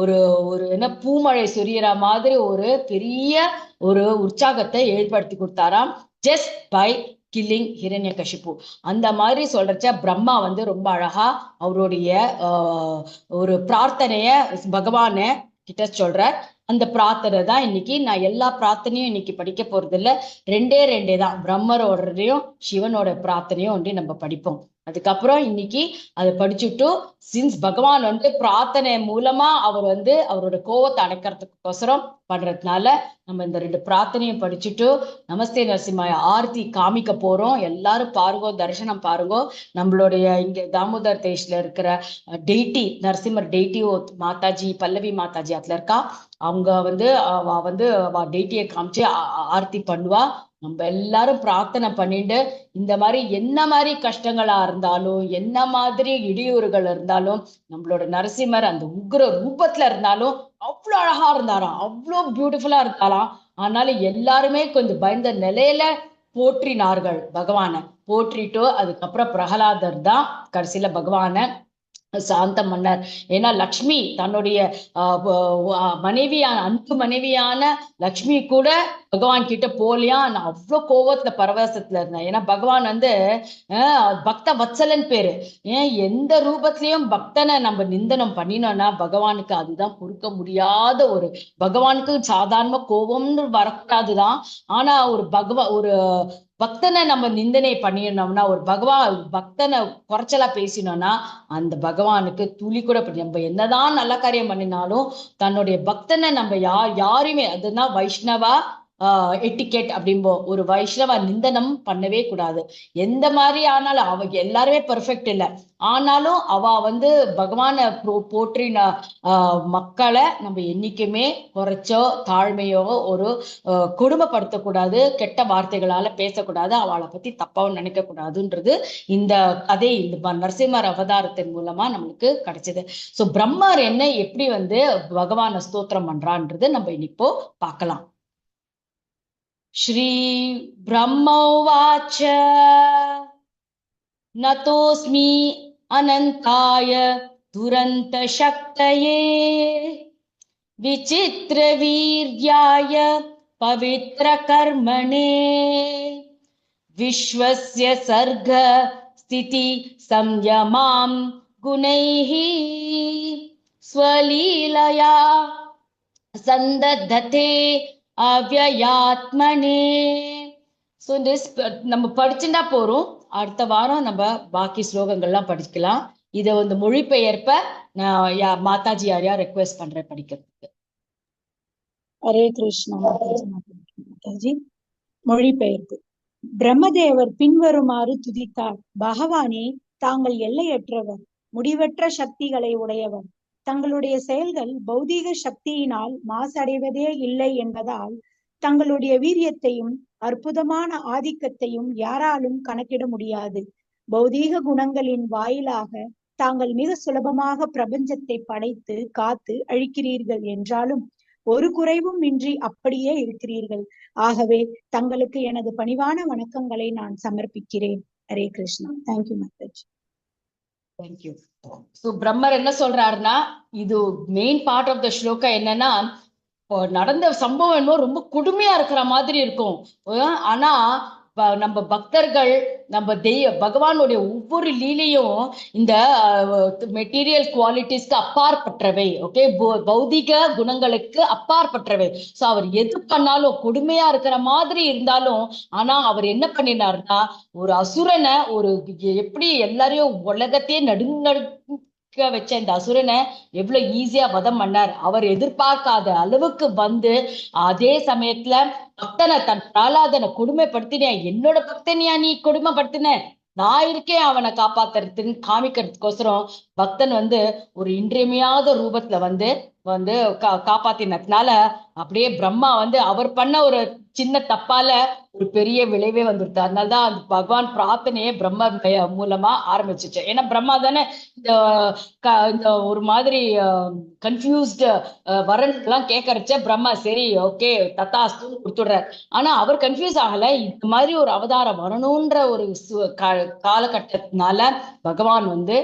ஒரு ஒரு என்ன பூமழை சொரியற மாதிரி ஒரு பெரிய ஒரு உற்சாகத்தை ஏற்படுத்தி கொடுத்தாராம், ஜஸ்ட் பை கில்லிங் ஹிரண்யகசிப்பு. அந்த மாதிரி சொல்றச்ச பிரம்மா வந்து ரொம்ப அழகா அவருடைய ஒரு பிரார்த்தனைய பகவான கிட்ட சொல்றார். அந்த பிரார்த்தனை தான் இன்னைக்கு நான் எல்லா பிரார்த்தனையும் இன்னைக்கு படிக்க போறது இல்ல, ரெண்டே தான், பிரம்மரோடையும் சிவனோட பிரார்த்தனையும் வந்து நம்ம படிப்போம். அதுக்கப்புறம் இன்னைக்கு அதை படிச்சுட்டு, சின்ஸ் பகவான் வந்து பிரார்த்தனை மூலமா அவர் வந்து அவரோட கோவத்தை அடைக்கிறதுக்கோசரம் பண்றதுனால நம்ம இந்த 2 பிரார்த்தனையும் படிச்சுட்டு நமஸ்தே நரசிம்மாய ஆர்த்தி காமிக்க போறோம். எல்லாரும் பாருங்கோ, தரிசனம் பாருங்கோ. நம்மளுடைய இங்க தாமோதர் தேஷ்ல இருக்கிற டெய்டி நரசிம்மர் டெய்டி மாதாஜி, பல்லவி மாதாஜி அதுல இருக்கா. அவங்க வந்து அவ டெய்டியை காமிச்சு ஆர்த்தி பண்ணுவா. நம்ம எல்லாரும் பிரார்த்தனை பண்ணிட்டு இந்த மாதிரி என்ன மாதிரி கஷ்டங்களா இருந்தாலும், என்ன மாதிரி இடையூறுகள் இருந்தாலும், நம்மளோட நரசிம்மர் அந்த உக்ர ரூபத்துல இருந்தாலும் அவ்வளவு அழகா இருந்தாராம், அவ்வளவு பியூட்டிஃபுல்லா இருந்தாலாம். ஆனாலும் எல்லாருமே கொஞ்சம் பயந்த நிலையில போற்றினார்கள் பகவானை. போற்றிட்டோ அதுக்கப்புறம் பிரகலாதர் தான் கடைசியில பகவானை சாந்தம் பண்ணார். ஏன்னா லக்ஷ்மி தன்னுடைய அன்பு மனைவியான லக்ஷ்மி கூட பகவான் கிட்ட போலியா, நான் அவ்வளவு கோவத்துல பரவசத்துல இருந்தேன். ஏன்னா பகவான் வந்து பக்த வத்சலன் பேரு. ஏன் எந்த ரூபத்திலயும் பக்தனை நம்ம நிந்தனம் பண்ணினோம்னா பகவானுக்கு அதுதான் பொறுக்க முடியாத ஒரு, பகவானுக்கு சாதாரண கோபம்னு வரக்கூடாதுதான். ஆனா ஒரு பக்தனை நம்ம நிந்தனை பண்ணிடணும்னா, ஒரு பக்தனை குறைச்சலா பேசினோம்னா அந்த பகவானுக்கு துளி கூட நம்ம என்னதான் நல்ல காரியம் பண்ணினாலும் தன்னுடைய பக்தனை நம்ம யாருமே, அதுனா வைஷ்ணவா எட்டிகேட் அப்படிம்போம், ஒரு வைஷ்ணவ நிந்தனம் பண்ணவே கூடாது. எந்த மாதிரி ஆனாலும் அவங்க எல்லாருமே பெர்ஃபெக்ட் இல்லை, ஆனாலும் அவ வந்து பகவானை போற்றின மக்களை நம்ம என்னைக்குமே குறைச்சோ தாழ்மையோ ஒரு கொடுமைப்படுத்தக்கூடாது, கெட்ட வார்த்தைகளால பேசக்கூடாது, அவளை பத்தி தப்பாவும் நினைக்க கூடாதுன்றது இந்த கதை இந்த நரசிம்மர் அவதாரத்தின் மூலமா நம்மளுக்கு கிடைச்சது. சோ பிரம்மர் என்ன எப்படி வந்து பகவானை ஸ்தோத்திரம் பண்றான்றது நம்ம இன்னைக்கு பார்க்கலாம். ஸ்ரீ பிரம்மோவாச்ச நதோஸ்மி அனந்தாய துரந்த சக்தயே விசித்திர வீர்யாய பவித்ர கர்மணே விஸ்வஸ்ய சர்க ஸ்திதி சம்யமாம் குணைஹி ஸ்வலீலயா சந்தததே அவ்யயாத்மனே. ஸோ நம்ம படிச்சுட்டா போறோம். அடுத்த வாரம் நம்ம பாக்கி ஸ்லோகங்கள்லாம் படிக்கலாம். இதை வந்து மொழிபெயர்ப்ப நான் மாதாஜி யாரையா ரெக்வெஸ்ட் பண்றேன் படிக்கிறதுக்கு. ஹரே கிருஷ்ணா மாதாஜி. மொழிபெயர்ப்பு. பிரம்மதேவர் பின்வருமாறு துதித்தார். பகவானே, தாங்கள் எல்லையற்றவர், முடிவற்ற சக்திகளை உடையவர். தங்களுடைய செயல்கள் பௌதீக சக்தியினால் மாசடைவதே இல்லை என்பதால் தங்களுடைய வீரியத்தையும் அற்புதமான ஆதிக்கத்தையும் யாராலும் கணக்கிட முடியாது. பௌதீக குணங்களின் வாயிலாக தாங்கள் மிக சுலபமாக பிரபஞ்சத்தை படைத்து காத்து அழிக்கிறீர்கள் என்றாலும் ஒரு குறைவும் இன்றி அப்படியே இருக்கிறீர்கள். ஆகவே தங்களுக்கு எனது பணிவான வணக்கங்களை நான் சமர்ப்பிக்கிறேன். ஹரே கிருஷ்ணா. தேங்க்யூ மாதாஜி. தேங்க்யூ. சோ பிரம்மர் என்ன சொல்றாருன்னா, இது main part of the shloka என்னன்னா, நடந்த சம்பவம் என்னமோ ரொம்ப கொடுமையா இருக்கிற மாதிரி இருக்கும். ஆனா நம்ம பக்தர்கள் நம்ம பகவானுடைய ஒவ்வொரு லீலையும் இந்த மெட்டீரியல் குவாலிட்டிஸ்க்கு அப்பாற்பட்டவை. ஓகே, பௌதிக குணங்களுக்கு அப்பாற்பட்டவை. சோ அவர் எது பண்ணாலும் கொடுமையா இருக்கிற மாதிரி இருந்தாலும், ஆனா அவர் என்ன பண்ணினார்னா, ஒரு அசுரனை எப்படி எல்லாரையும் உலகத்தையே வச்ச இந்த அசுரனை எவ்வளவு ஈஸியா வதம் பண்ணார். அவர் எதிர்பார்க்காத அளவுக்கு வந்து அதே சமயத்துல பக்தனை தன் பிரகலாதனை கொடுமைப்படுத்தின, என்னோட பக்தனியா நீ கொடுமைப்படுத்தின, நான் இருக்கேன் அவனை காப்பாத்துறதுன்னு காமிக்கிறதுக்கோசரம் பக்தன் வந்து ஒரு இன்றியமையாத ரூபத்துல வந்து வந்து காப்பாத்தினதுனால அப்படியே பிரம்மா வந்து அவர் பண்ண ஒரு சின்ன தப்பால ஒரு பெரிய விளைவே வந்துடுது. அதனாலதான் அந்த பகவான் பிரார்த்தனையே பிரம்ம மூலமா ஆரம்பிச்சிச்சு. ஏன்னா பிரம்மா தானே இந்த ஒரு மாதிரி கன்ஃபியூஸ்டு வரன் எல்லாம் கேட்கறச்ச பிரம்மா சரி ஓகே தத்தாஸ்துன்னு கொடுத்துடுறாரு. ஆனா அவர் கன்ஃபியூஸ் ஆகல. இந்த மாதிரி ஒரு அவதாரம் வரணும்ன்ற ஒரு காலகட்டத்தினால பகவான் வந்து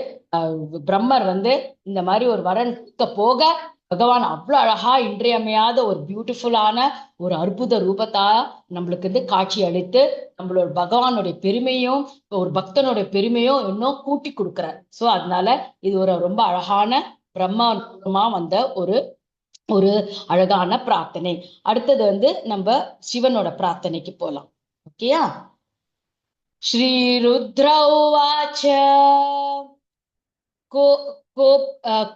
பிரம்மர் வந்து இந்த மாதிரி ஒரு வரன் போக பகவான் அவ்வளவு அழகா இன்றியமையாத ஒரு பியூட்டிஃபுல்லான ஒரு அற்புத ரூபத்தா நம்மளுக்கு வந்து காட்சி அளித்து நம்மளோட பகவானுடைய பெருமையும் ஒரு பக்தனுடைய பெருமையும் இன்னும் கூட்டி கொடுக்கிறார். சோ அதனால இது ஒரு ரொம்ப அழகான பிரம்மா வந்த ஒரு அழகான பிரார்த்தனை. அடுத்தது வந்து நம்ம சிவனோட பிரார்த்தனைக்கு போலாம். ஓகேயா? ஸ்ரீ ருத்ரவாச்ச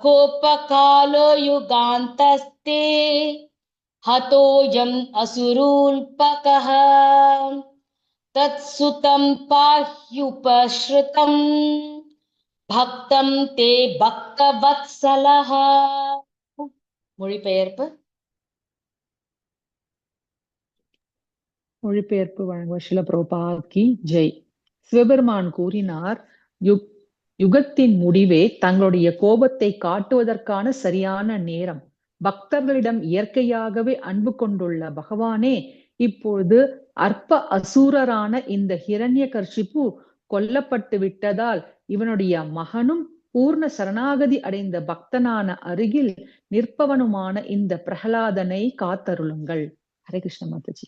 कोपकालो युगान्तस्ते हतोऽयम् असुरूल्पकः तत्सुतं पाह्युपश्रुतं भक्तं ते भक्तवत्सलः. மொழிபெயர்ப்பு. மொழிபெயர்ப்பு வழங்குவர் ஸ்ரீல பிரபுபாத் கி ஜெய். சிவபெருமான் கூறினார், யுகத்தின் முடிவே தங்களுடைய கோபத்தை காட்டுவதற்கான சரியான நேரம். பக்தர்களிடம் இயற்கையாகவே அன்பு கொண்டுள்ள பகவானே, இப்பொழுது அற்ப அசூரரான இந்த ஹிரண்யகர்ஷிப்பு கொல்லப்பட்டு விட்டதால் இவனுடைய மகனும் பூர்ண சரணாகதி அடைந்த பக்தனான அருகில் நிற்பவனுமான இந்த பிரகலாதனை காத்தருளுங்கள். ஹரே கிருஷ்ண மாதாஜி.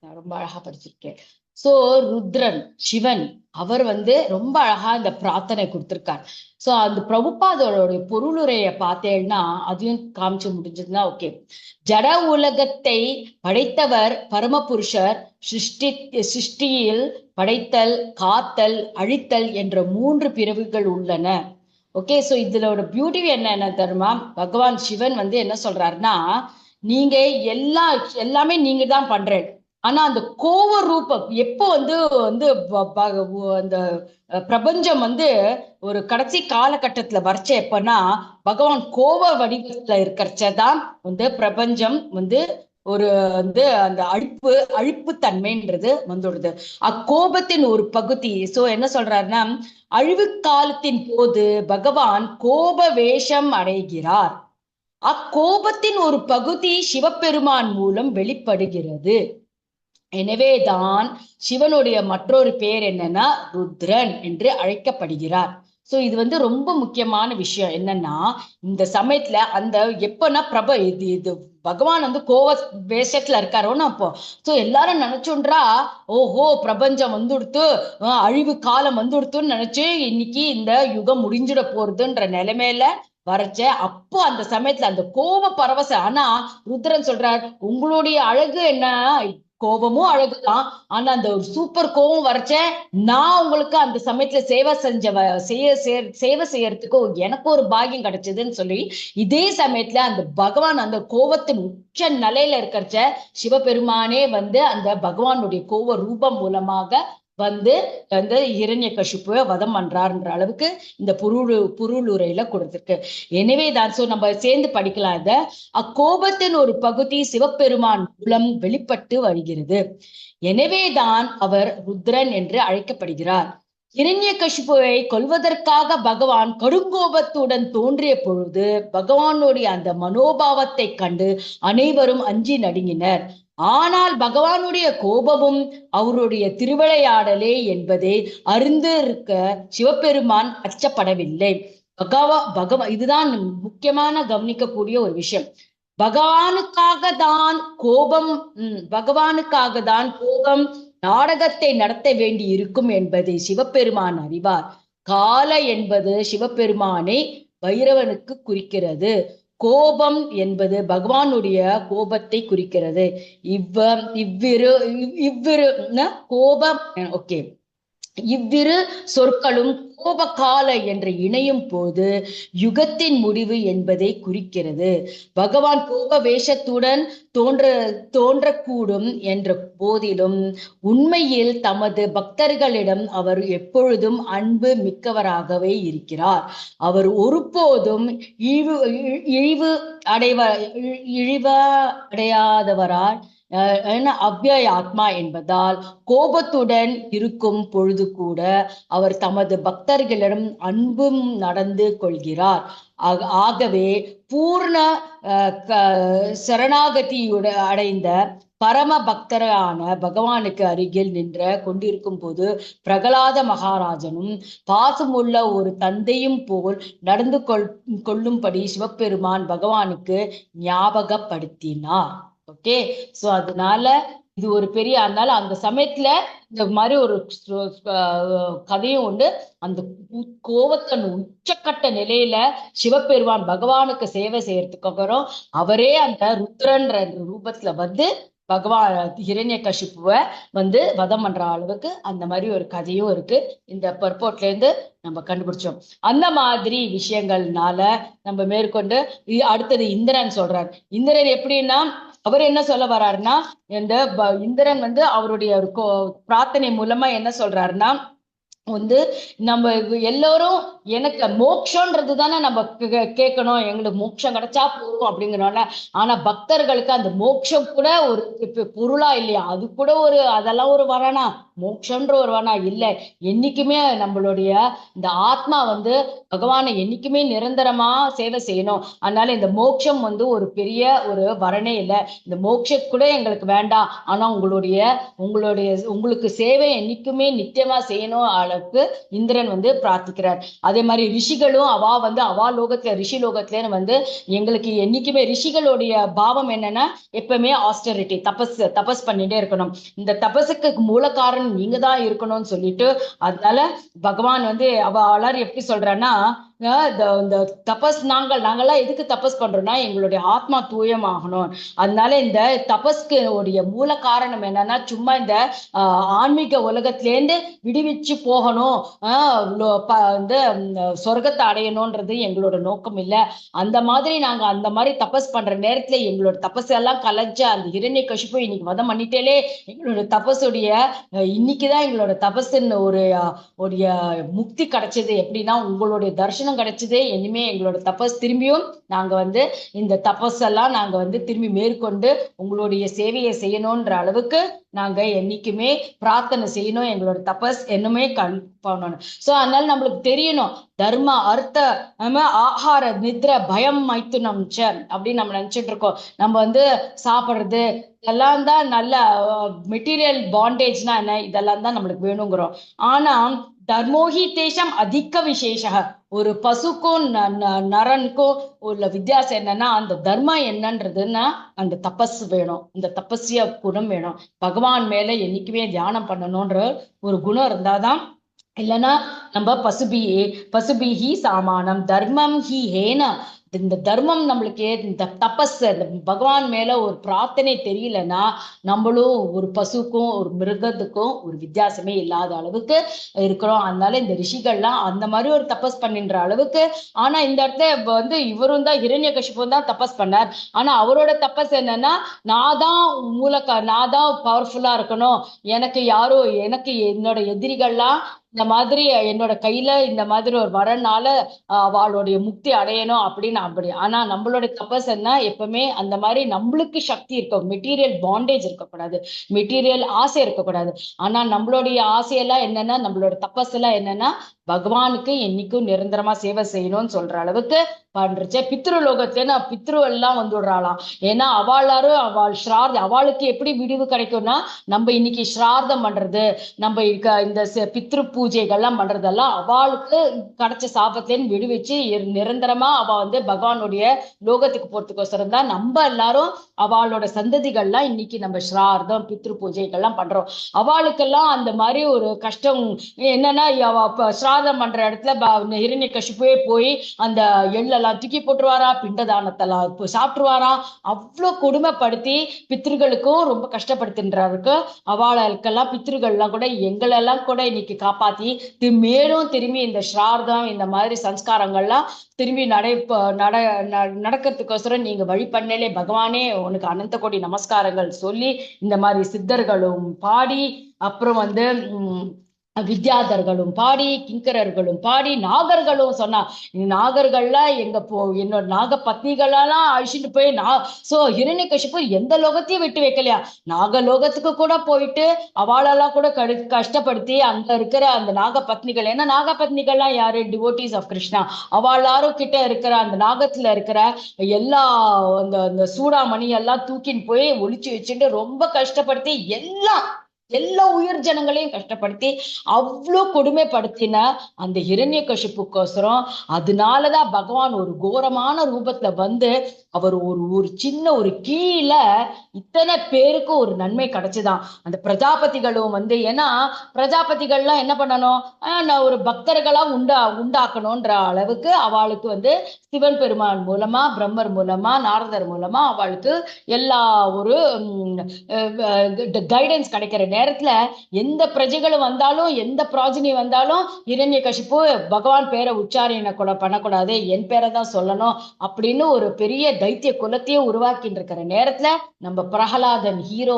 ரொம்ப அழகா படிச்சிருக்கேன். சோ ருத்ரன் சிவன் அவர் வந்து ரொம்ப அழகா இந்த பிரார்த்தனை கொடுத்திருக்கார். சோ அந்த பிரபுபாதோட பொருளுரைய பார்த்தேன்னா அதையும் காமிச்சு முடிஞ்சதுன்னா ஓகே. ஜட உலகத்தை படைத்தவர் பரமபுருஷர். சிருஷ்டியில் படைத்தல், காத்தல், அழித்தல் என்ற 3 பிரிவுகள் உள்ளன. ஓகே, சோ இதோட பியூட்டி என்ன தெரியுமா? பகவான் சிவன் வந்து என்ன சொல்றாருன்னா, நீங்க எல்லாமே நீங்க தான் பண்றேன். ஆனா அந்த கோவ ரூபம் எப்போ வந்து அந்த பிரபஞ்சம் வந்து ஒரு கடைசி காலகட்டத்துல வரைச்ச எப்பன்னா பகவான் கோவ வடிவத்துல இருக்கிறச்சதான் வந்து பிரபஞ்சம் வந்து ஒரு வந்து அந்த அழிப்பு தன்மைன்றது வந்துடுது. அக்கோபத்தின் ஒரு பகுதி. சோ என்ன சொல்றாருன்னா, அழிவு காலத்தின் போது பகவான் கோப வேஷம் அடைகிறார். அக்கோபத்தின் ஒரு பகுதி சிவபெருமான் மூலம் வெளிப்படுகிறது. எனவேதான் சிவனுடைய மற்றொரு பெயர் என்னன்னா ருத்ரன் என்று அழைக்கப்படுகிறார். சோ இது வந்து ரொம்ப முக்கியமான விஷயம். என்னன்னா இந்த சமயத்துல அந்த எப்பன்னா இது பகவான் வந்து கோவ வேஷத்துல இருக்காரோன்னு அப்போ சோ எல்லாரும் நினைச்சுன்றா, ஓஹோ பிரபஞ்சம் வந்துடுத்து, அழிவு காலம் வந்துடுத்துன்னு நினைச்சு இன்னைக்கு இந்த யுகம் முடிஞ்சிட போறதுன்ற நிலைமையில வரைச்ச. அப்போ அந்த சமயத்துல அந்த கோப பரவச. ஆனா ருத்ரன் சொல்றார், உங்களுடைய அழகு என்ன, கோபமும் அழகுதான். ஆனா அந்த ஒரு சூப்பர் கோபம் வரைச்ச நான் உங்களுக்கு அந்த சமயத்துல சேவை செய்யறதுக்கு எனக்கு ஒரு பாக்கியம் கிடைச்சதுன்னு சொல்லி, இதே சமயத்துல அந்த பகவான் அந்த கோபத்தின் உச்ச நிலையில இருக்கிறச்ச சிவபெருமானே வந்து அந்த பகவானுடைய கோப ரூபம் மூலமாக வந்து வந்து ஹிரண்யகசிபுவை வதம் பண்றாருன்ற அளவுக்கு இந்த புருளுரையில கொடுத்திருக்கு. எனவேதான் நம்ம சேர்ந்து படிக்கலாம். இத அக்கோபத்தின் ஒரு பகுதி சிவபெருமான் மூலம் வெளிப்பட்டு வருகிறது. எனவேதான் அவர் ருத்ரன் என்று அழைக்கப்படுகிறார். ஹிரண்யகசிபுவை கொல்வதற்காக பகவான் கடுங்கோபத்துடன் தோன்றிய பொழுது பகவானுடைய அந்த மனோபாவத்தை கண்டு அனைவரும் அஞ்சி நடுங்கினர். ஆனால் பகவானுடைய கோபமும் அவருடைய திருவிளையாடலே என்பதை அறிந்து இருக்க சிவபெருமான் அச்சப்படவில்லை. இதுதான் முக்கியமான கவனிக்கக்கூடிய ஒரு விஷயம். பகவானுக்காக தான் கோபம் நாடகத்தை நடத்த வேண்டி இருக்கும் என்பதை சிவபெருமான் அறிவார். கால என்பது சிவபெருமானை பைரவனுக்கு குறிக்கிறது. கோபம் என்பது பகவானுடைய கோபத்தை குறிக்கிறது. இவ்விரு சொற்களும் கோபகால என்று இணையும் போது யுகத்தின் முடிவு என்பதை குறிக்கிறது. பகவான் கோப வேஷத்துடன் தோன்றக்கூடும் என்ற போதிலும் உண்மையில் தமது பக்தர்களிடம் அவர் எப்பொழுதும் அன்பு மிக்கவராகவே இருக்கிறார். அவர் ஒருபோதும் இழிவு அடையாதவரால் அவ்யய ஆத்மா என்பதால் கோபத்துடன் இருக்கும் பொழுது கூட அவர் தமது பக்தர்களிடம் அன்பும் நடந்து கொள்கிறார். ஆகவே பூர்ண சரணாகதியுட அடைந்த பரம பக்தரான பகவானுக்கு அருகில் கொண்டிருக்கும் போது பிரகலாத மகாராஜனும் பாசமுள்ள ஒரு தந்தையும் போல் நடந்து கொள்ளும்படி சிவபெருமான் பகவானுக்கு ஞாபகப்படுத்தினார். ஓகே, சோ அதனால இது ஒரு பெரிய, அதனால அந்த சமயத்துல இந்த மாதிரி ஒரு கதையும் உண்டு. அந்த கோபத்தின் உச்சக்கட்ட நிலையில சிவபெருமான் பகவானுக்கு சேவை செய்யறதுக்கு அவரே அந்த ருத்ரன்ற ரூபத்துல வந்து பகவான் ஹிரண்யகசிபுவை வந்து வதம் பண்ற அளவுக்கு அந்த மாதிரி ஒரு கதையும் இருக்கு. இந்த பர்போட்ல இருந்து நம்ம கண்டுபிடிச்சோம். அந்த மாதிரி விஷயங்கள்னால நம்ம மேற்கொண்டு அடுத்தது இந்திரன் சொல்றார். இந்திரன் எப்படின்னா அவர் என்ன சொல்ல வர்றாருன்னா, இந்த இந்திரன் வந்து அவருடைய பிரார்த்தனை மூலமா என்ன சொல்றாருன்னா வந்து நம்ம எல்லாரும் எனக்கு மோட்சம்ன்றது தானே நம்ம கேட்கணும், எங்களுக்கு மோட்சம் கிடைச்சா போதும் அப்படிங்கிறனால. ஆனா பக்தர்களுக்கு அந்த மோட்சம் கூட ஒரு பொருளா இல்லையா, அது கூட ஒரு அதெல்லாம் ஒரு வரானா, மோட்சம்ன்ற ஒரு வரானா இல்லை. என்னைக்குமே நம்மளுடைய இந்த ஆத்மா வந்து பகவானை என்னைக்குமே நிரந்தரமா சேவை செய்யணும். அதனால இந்த மோட்சம் வந்து ஒரு பெரிய ஒரு வரணே இல்லை, இந்த மோட்சம் கூட எங்களுக்கு வேண்டாம், ஆனா உங்களுக்கு சேவை என்னைக்குமே நித்தியமா செய்யணும் அளவுக்கு இந்திரன் வந்து பிரார்த்திக்கிறார். அதே மாதிரி ரிஷிகளும் அவா லோகத்துல ரிஷி லோகத்துல வந்து எங்களுக்கு என்னைக்குமே ரிஷிகளுடைய பாவம் என்னன்னா எப்பவுமே ஆஸ்டரிட்டி, தபஸ் பண்ணிட்டே இருக்கணும். இந்த தபஸுக்கு மூல காரணம் நீங்க தான் இருக்கணும்னு சொல்லிட்டு, அதனால பகவான் வந்து எல்லாரும் எப்படி சொல்றான்னா, இந்த தபஸ் நாங்கெல்லாம் எதுக்கு தபஸ் பண்றோம்னா எங்களுடைய ஆத்மா தூயமாகணும். அதனால இந்த தபஸ்க்கு உடைய மூல காரணம் என்னன்னா சும்மா இந்த ஆன்மீக உலகத்திலேருந்து விடுவிச்சு போகணும், இந்த சொர்க்கத்தை அடையணும்ன்றது எங்களோட நோக்கம் இல்லை. அந்த மாதிரி தபஸ் பண்ற நேரத்துல எங்களோட தபஸ் எல்லாம் கலைஞ்ச அந்த ஹிரண்யகசிபு இன்னைக்கு வதம் பண்ணிட்டேலே எங்களோட தபஸுடைய இன்னைக்குதான் எங்களோட தபஸுன்னு ஒரு முக்தி கிடைச்சது. எப்படின்னா உங்களுடைய தரிசனம் கிடைச்சது. இனிமே எங்களோட தபஸ் திரும்பியும் நாங்க வந்து இந்த தபஸ் எல்லாம் நாங்க வந்து திரும்பி மேற்கொண்டு உங்களுடைய சேவையை செய்யணும்ன்ற அளவுக்கு நாங்க என்னைக்குமே பிரார்த்தனை செய்யணும், எங்களோட தபஸ் என்னமே பண்ணணும். சோ அதனால நம்மளுக்கு தெரியணும் தர்ம அர்த்த ஆகார நித்ர பயம் மைத்துனம் அப்படின்னு நம்ம நினைச்சிட்டு இருக்கோம். நம்ம வந்து சாப்பிடுறது இதெல்லாம் தான் நல்ல மெட்டீரியல் பாண்டேஜ்னா என்ன, இதெல்லாம் தான் நம்மளுக்கு வேணுங்கிறோம். ஆனா தர்மோஹி தேசம் அதிக விசேஷ. ஒரு பசுக்கும் நரனுக்கும் உள்ள வித்தியாசம் என்னன்னா அந்த தர்மம் என்னன்றதுன்னா அந்த தபஸ் வேணும், இந்த தபஸ்ய குணம் வேணும். பகவான் மேல என்னைக்குமே தியானம் பண்ணணும்ன்ற ஒரு குணம் இருந்தாதான், இல்லைன்னா நம்ம பசுபிஹி சாமானம் தர்மம் ஹி ஹேன இந்த தர்மம் நம்மளுக்கு இந்த தபஸ் இந்த பகவான் மேல ஒரு பிரார்த்தனை தெரியலன்னா நம்மளும் ஒரு பசுக்கும் ஒரு மிருகத்துக்கும் ஒரு வித்தியாசமே இல்லாத அளவுக்கு இருக்கிறோம். அதனால இந்த ரிஷிகள்லாம் அந்த மாதிரி ஒரு தபஸ் பண்ணின்ற அளவுக்கு. ஆனா இந்த இடத்துல இவரும் தான் ஹிரண்யகசிபுவும் தான் தபஸ் பண்ணார். ஆனா அவரோட தபஸ் என்னன்னா, நான் தான் பவர்ஃபுல்லா இருக்கணும், எனக்கு என்னோட எதிரிகள்லாம் இந்த மாதிரி என்னோட கையில இந்த மாதிரி ஒரு வரனால அவளுடைய முக்தி அடையணும் அப்படின்னு. ஆனா நம்மளோட தபஸ் என்ன, எப்பவுமே அந்த மாதிரி நம்மளுக்கு சக்தி இருக்கும், மெட்டீரியல் பாண்டேஜ் இருக்கக்கூடாது, மெட்டீரியல் ஆசை இருக்கக்கூடாது. ஆனா நம்மளுடைய ஆசையெல்லாம் என்னன்னா, நம்மளோட தபஸ் எல்லாம் என்னன்னா, பகவானுக்கு என்னைக்கும் நிரந்தரமா சேவை செய்யணும்னு சொல்ற அளவுக்கு பண்றச்சே. பித்ருலோகத்துல பித்ரு எல்லாம் வந்துடுறாளாம். ஏன்னா அவள் ஸ்ரார்த்தம், அவளுக்கு எப்படி விடிவு கிடைக்கும்னா, நம்ம இன்னைக்கு ஸ்ரார்த்தம் பண்றது, நம்ம இந்த பித்ரு பூஜைகள்லாம் பண்றதெல்லாம் அவளுக்கு கிடைச்ச சாபத்திலேன்னு விடுவிச்சு நிரந்தரமா அவ பகவானுடைய லோகத்துக்கு போறதுக்கோசரம் தான் நம்ம எல்லாரும் அவளோட சந்ததிகள்லாம் இன்னைக்கு நம்ம ஸ்ரார்த்தம் பித்ரு பூஜைகள்லாம் பண்றோம். அவளுக்கெல்லாம் அந்த மாதிரி ஒரு கஷ்டம் என்னன்னா, ஸ்ரார்த்தம் பண்ற இடத்துல ஹிரண்யகசிபுவே போய் அந்த எள்ளெல்லாம் தூக்கி போட்டுருவாரா, பிண்டதானத்தெல்லாம் சாப்பிட்டுருவாரா, அவ்வளவு கொடுமைப்படுத்தி பித்ருகளுக்கும் ரொம்ப கஷ்டப்படுத்தின்றாருக்கு. அவளுக்கெல்லாம் பித்ருகள்லாம் கூட எங்களெல்லாம் கூட இன்னைக்கு காப்பாத்தி மேலும் திரும்பி இந்த ஸ்ரார்த்தம் இந்த மாதிரி சம்ஸ்காரங்கள்லாம் திரும்பி நடக்கிறதுக்கோசரம் நீங்க வழி பண்ணலே பகவானே உனக்கு அனந்த கோடி நமஸ்காரங்கள் சொல்லி இந்த மாதிரி சித்தர்களும் பாடி, அப்புறம் வித்யாதர்களும் பாடி, கிங்கரர்களும் பாடி, நாகர்களும் சொன்னா, நாகர்கள்லாம் என்னோட நாக பத்னிகளெல்லாம் அழிச்சுட்டு போய் ஹிரண்யகசிபு எந்த லோகத்தையும் விட்டு வைக்கலையா, நாகலோகத்துக்கு கூட போயிட்டு அவளெல்லாம் கூட கஷ்டப்படுத்தி அங்க இருக்கிற அந்த நாக பத்னிகள், ஏன்னா நாக பத்னிகள்லாம் யாரு, டிவோட்டிஸ் ஆஃப் கிருஷ்ணா, அவளாரும் கிட்ட இருக்கிற அந்த நாகத்துல இருக்கிற எல்லா அந்த சூடாமணி எல்லாம் தூக்கின்னு போய் ஒளிச்சு வச்சுட்டு ரொம்ப கஷ்டப்படுத்தி எல்லா உயிர் ஜனங்களையும் கஷ்டப்படுத்தி அவ்வளோ கொடுமைப்படுத்தின அந்த ஹிரண்யகசிபுக்கோசரம். அதனாலதான் பகவான் ஒரு கோரமான ரூபத்துல அவர் ஒரு சின்ன ஒரு கீழே இத்தனை பேருக்கு ஒரு நன்மை கிடைச்சுதான். அந்த பிரஜாபதிகளும் ஏன்னா பிரஜாபதிகள்லாம் என்ன பண்ணணும், ஒரு பக்தர்களா உண்டாக்கணும்ன்ற அளவுக்கு அவளுக்கு சிவன் பெருமான் மூலமா, பிரம்மர் மூலமா, நாரதர் மூலமா அவளுக்கு எல்லா ஒரு கைடன்ஸ் கிடைக்கிற நேரத்துல எந்த பிரஜைகளும் வந்தாலும், எந்த பிராஜினி வந்தாலும் ஹிரண்யகசிபு பகவான் பேரை உச்சாரணை கூட பண்ணக்கூடாது, என் பேரை தான் சொல்லணும் அப்படின்னு ஒரு பெரிய தைத்திய குலத்தையே உருவாக்கிட்டு இருக்கிற நேரத்துல நம்ம பிரகலாதன் ஹீரோ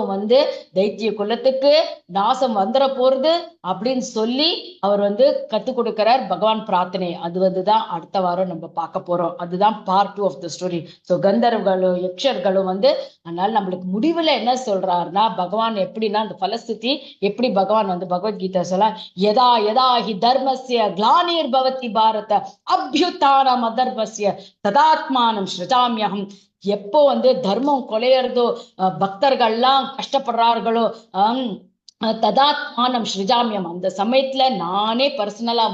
தைத்திய குலத்துக்கு நாசம் வந்துட போறது அப்படின்னு சொல்லி அவர் கத்துக் கொடுக்கிறார் பகவான் பிரார்த்தனை. அதுதான் அடுத்த வாரம் நம்ம பார்க்க போறோம். அதுதான் part 2 of the story. So கந்தர்வர்களும் யக்ஷர்களும் அதனால நம்மளுக்கு முடிவுல என்ன சொல்றாருன்னா, பகவான் எப்படின்னா அந்த பலஸ்துதி எப்படி பகவான் பகவத்கீதை சொல்ல, யதா யதா ஹி தர்மஸ்ய கிளானிர் பவதி பாரத அபியுத்தானம் அதர்மஸ்ய ததாத்மானம் ஸ்ருஜாம்யஹம். எப்போ தர்மம் கொலையறதோ, பக்தர்கள்லாம் கஷ்டப்படுறார்களோ, ததாத்மானம் ஸ்ருஜாமியம், அந்த சமயத்துல நானே பர்சனலா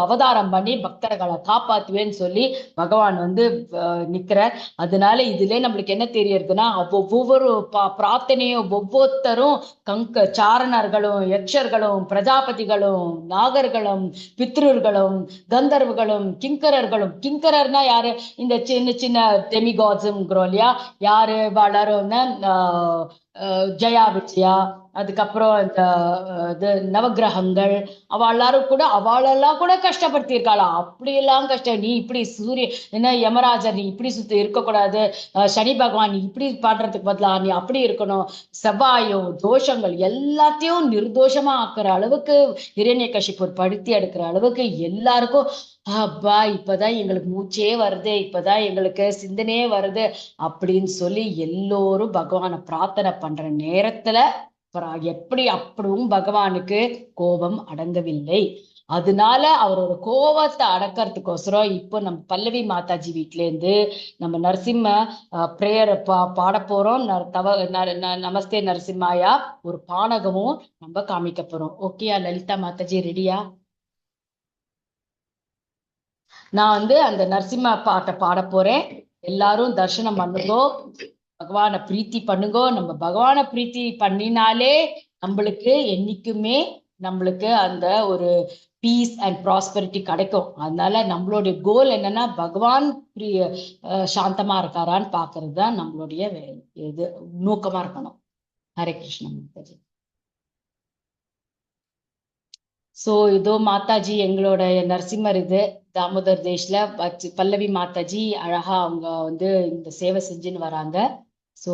அவதாரம் பண்ணி பக்தர்களை காப்பாத்துவேன்னு சொல்லி பகவான் நிக்கிறார். அதனால இதுல நம்மளுக்கு என்ன தெரியறதுன்னா, ஒவ்வொரு பிரார்த்தனையும் ஒவ்வொருத்தரும் சாரணர்களும், யக்ஷர்களும், பிரஜாபதிகளும், நாகர்களும், பித்ருர்களும், கந்தர்வர்களும், கிங்கரர்களும். கிங்கரர்னா யாரு, இந்த சின்ன சின்ன டெமிகாட்ஸுங்கிறோம் இல்லையா, யாரு வளரும் ஜயா விஜயா, அதுக்கப்புறம் இந்த நவகிரகங்கள், அவளெல்லாம் கூட கஷ்டப்படுத்தி இருக்காளா, அப்படியெல்லாம் கஷ்டம். நீ இப்படி என்ன யமராஜர் நீ இப்படி இருக்கக்கூடாது, சனி பகவான் நீ இப்படி பாடுறதுக்கு பதிலா நீ அப்படி இருக்கணும், செவ்வாயோ தோஷங்கள் எல்லாத்தையும் நிர்தோஷமா ஆக்குற அளவுக்கு ஹிரண்யகசிபு படுத்தி எடுக்கிற அளவுக்கு எல்லாருக்கும் அப்பா இப்பதான் எங்களுக்கு மூச்சே வருது, இப்பதான் எங்களுக்கு சிந்தனையே வருது அப்படின்னு சொல்லி எல்லோரும் பகவானை பிரார்த்தனை பண்ற நேரத்துல அப்படியும் பகவானுக்கு கோபம் அடங்கவில்லை. அதனால அவரோட கோபத்தை அடக்கிறதுக்கோசரம் இப்போ நம்ம பல்லவி மாதாஜி வீட்டுல இருந்து நம்ம நரசிம்ம பிரேயர் பாட போறோம். நமஸ்தே நரசிம்மாயா ஒரு பானகமும் நம்ம காமிக்க போறோம். ஓகேயா லலிதா மாதாஜி, ரெடியா? நான் அந்த நரசிம்ம பாட்டை பாட போறேன். எல்லாரும் தரிசனம் பண்ணுங்கோ, பகவான பிரீத்தி பண்ணுங்கோ. நம்ம பகவான பிரீத்தி பண்ணினாலே நம்மளுக்கு என்னைக்குமே நம்மளுக்கு அந்த ஒரு பீஸ் அண்ட் ப்ராஸ்பரிட்டி கிடைக்கும். அதனால நம்மளுடைய கோல் என்னன்னா பகவான் சாந்தமா இருக்காரான்னு பாக்குறது தான் நம்மளுடைய இது நோக்கமா இருக்கணும். ஹரே கிருஷ்ணா மாதாஜி. சோ இதோ மாதாஜி எங்களோட நரசிம்மர் இது தாமோதர் தேஷ்ல பல்லவி மாதாஜி அழகா அவங்க வந்து இந்த சேவை செஞ்சுன்னு வராங்க. So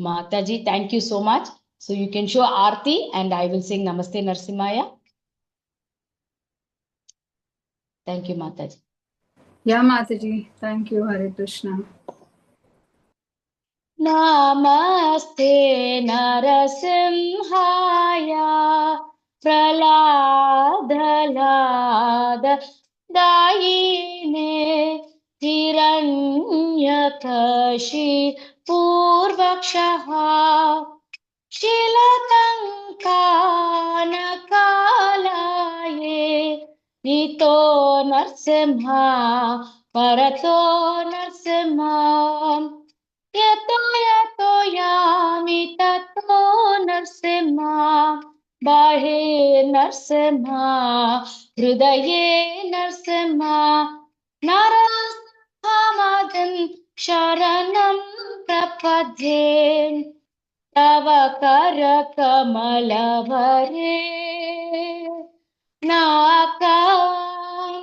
Mataji, thank you so much. So you can show Aarti and I will sing Namaste Narsimhaya. Thank you, Mataji. Yeah, Mataji. Thank you, Hare Krishna. Namaste Narasimhaya Praladalada Dayine Hiranyakashi Purvakshaha Shilatankanakalaye Nito Narsimha Parato Narsimha Yato Yato Yami Tato Narsimha Bahe Narsimha Hridaye Narsimha Narasimhamadam Sharanam Prapadhe Tava Karakamalabhare Nakam